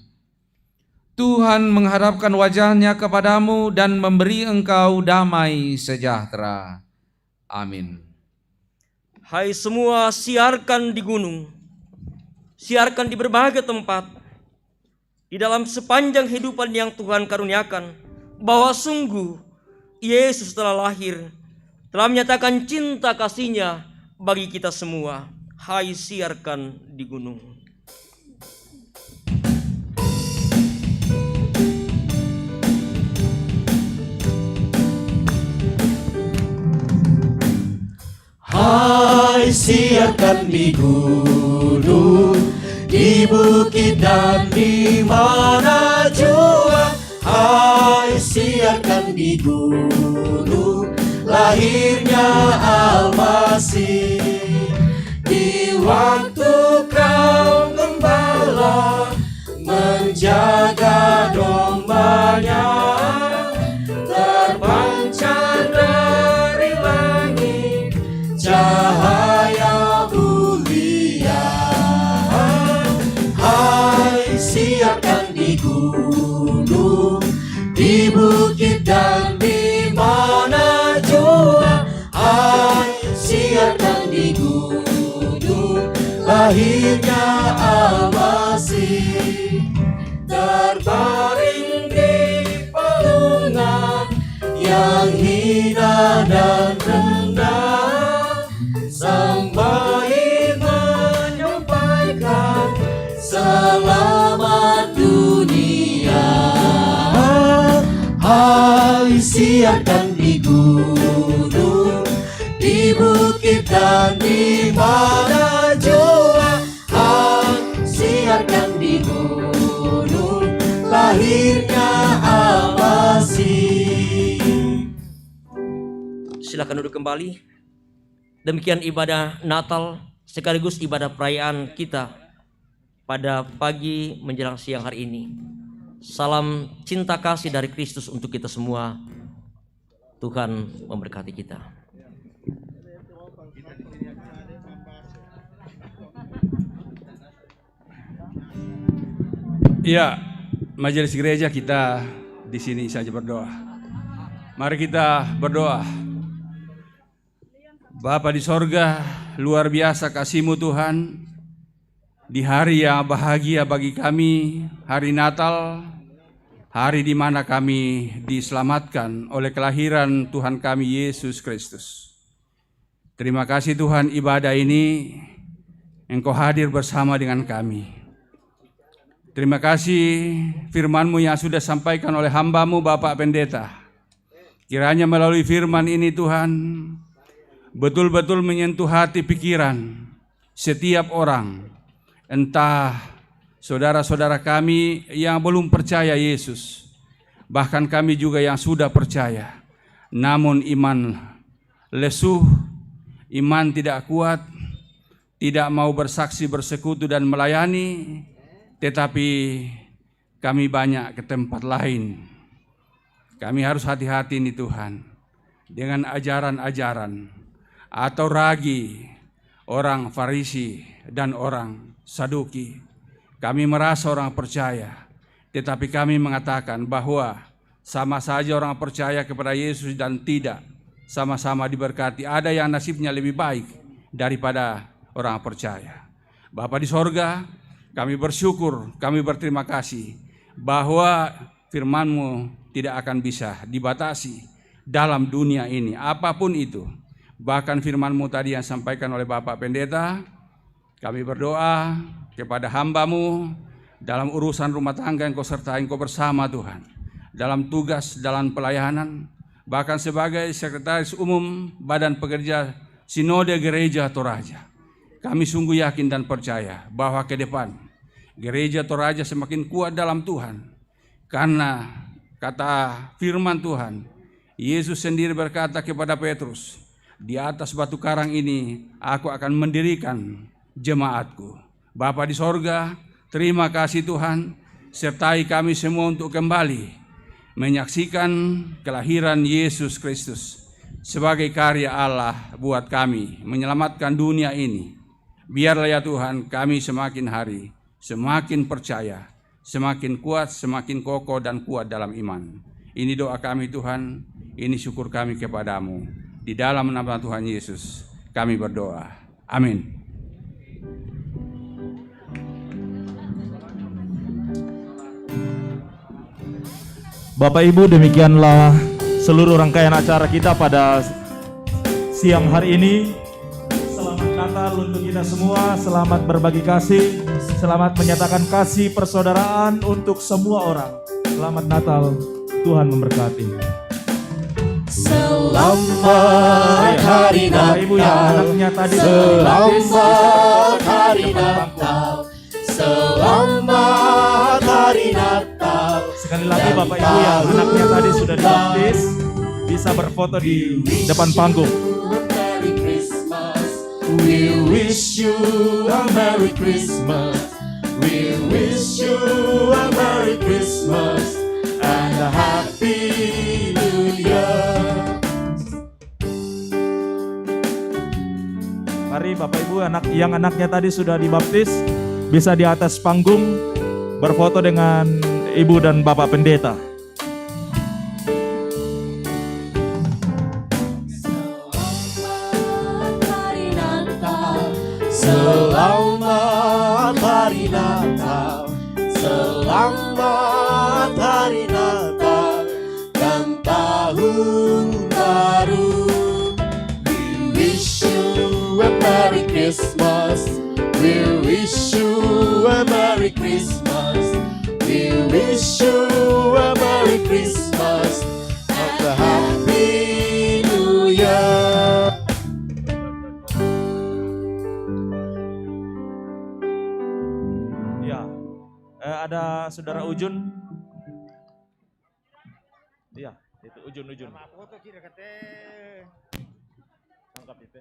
Tuhan menghadapkan wajahnya kepadamu dan memberi engkau damai sejahtera. Amin. Hai semua, siarkan di gunung, siarkan di berbagai tempat, di dalam sepanjang kehidupan yang Tuhan karuniakan, bahwa sungguh Yesus telah lahir, telah menyatakan cinta kasih-Nya bagi kita semua. Hai, siarkan di gunung. Hai, siarkan di gunung, di bukit dan di mana jua. Hai, siarkan di gunung, lahirnya Al-Masih. Di waktu kau gembala menjaga dombanya, terpancar dari langit cahaya mulia. Hai, siarkan di gunung, di bukit dan di mana jua. Hai, siarkan di gunung, lahirnya Al-Masih. Terbaring di palungan yang hina dan rendah, sang bayi menyampaikan selamat dunia. Hai, siarkan di gunung, di bukit dan di mana jua. Hai, siarkan di gunung, lahirnya Al-Masih. Silakan duduk kembali. Demikian ibadah Natal sekaligus ibadah perayaan kita pada pagi menjelang siang hari ini. Salam cinta kasih dari Kristus untuk kita semua. Tuhan memberkati kita. Ya, majelis gereja kita di sini saja berdoa. Mari kita berdoa. Bapa di sorga, luar biasa kasih-Mu Tuhan. Di hari yang bahagia bagi kami, hari Natal, hari di mana kami diselamatkan oleh kelahiran Tuhan kami Yesus Kristus. Terima kasih Tuhan, ibadah ini Engkau hadir bersama dengan kami. Terima kasih firman-Mu yang sudah sampaikan oleh hamba-Mu Bapak Pendeta. Kiranya melalui firman ini Tuhan, betul-betul menyentuh hati pikiran setiap orang, entah saudara-saudara kami yang belum percaya Yesus, bahkan kami juga yang sudah percaya, namun iman lesuh, iman tidak kuat, tidak mau bersaksi, bersekutu dan melayani, tetapi kami banyak ke tempat lain. Kami harus hati-hati nih Tuhan dengan ajaran-ajaran atau ragi orang Farisi dan orang Saduki. Kami merasa orang percaya, tetapi kami mengatakan bahwa sama saja orang percaya kepada Yesus dan tidak, sama-sama diberkati. Ada yang nasibnya lebih baik daripada orang percaya. Bapa di sorga, kami bersyukur, kami berterima kasih bahwa firman-Mu tidak akan bisa dibatasi dalam dunia ini, apapun itu. Bahkan firman-Mu tadi yang sampaikan oleh Bapak Pendeta, kami berdoa kepada hamba-Mu dalam urusan rumah tangga Engkau sertai, Engkau bersama Tuhan, dalam tugas, dalam pelayanan, bahkan sebagai sekretaris umum Badan Pekerja Sinode Gereja Toraja. Kami sungguh yakin dan percaya bahwa ke depan Gereja Toraja semakin kuat dalam Tuhan. Karena kata firman Tuhan, Yesus sendiri berkata kepada Petrus, di atas batu karang ini aku akan mendirikan jemaatku. Bapa di sorga, terima kasih Tuhan, sertai kami semua untuk kembali menyaksikan kelahiran Yesus Kristus sebagai karya Allah buat kami menyelamatkan dunia ini. Biarlah ya Tuhan kami semakin hari semakin percaya, semakin kuat, semakin kokoh dan kuat dalam iman. Ini doa kami Tuhan, ini syukur kami kepadamu. Di dalam nama Tuhan Yesus kami berdoa. Amin. Bapak Ibu, demikianlah seluruh rangkaian acara kita pada siang hari ini. Selamat Natal untuk kita semua, selamat berbagi kasih, selamat menyatakan kasih persaudaraan untuk semua orang. Selamat Natal, Tuhan memberkati. Selamat hari Bapak Ibu yang Natal, anaknya tadi selamat hari Natal, selamat hari Natal. Sekali lagi Bapak Ibu yang anaknya tadi sudah dibaptis bisa berfoto di depan panggung. Merry Christmas, we wish you a Merry Christmas, we wish you a Merry Christmas and a Happy New Year. Mari Bapak Ibu yang anaknya tadi sudah dibaptis bisa di atas panggung berfoto dengan Ibu dan Bapak Pendeta. Selamat hari Natal, selamat hari Natal dan tahun baru. We wish you a Merry Christmas, we wish you a Merry Christmas, we wish you a Merry Christmas and a Happy New Year. Ya, ada saudara Ujun. Iya, itu Ujun. Angkat itu.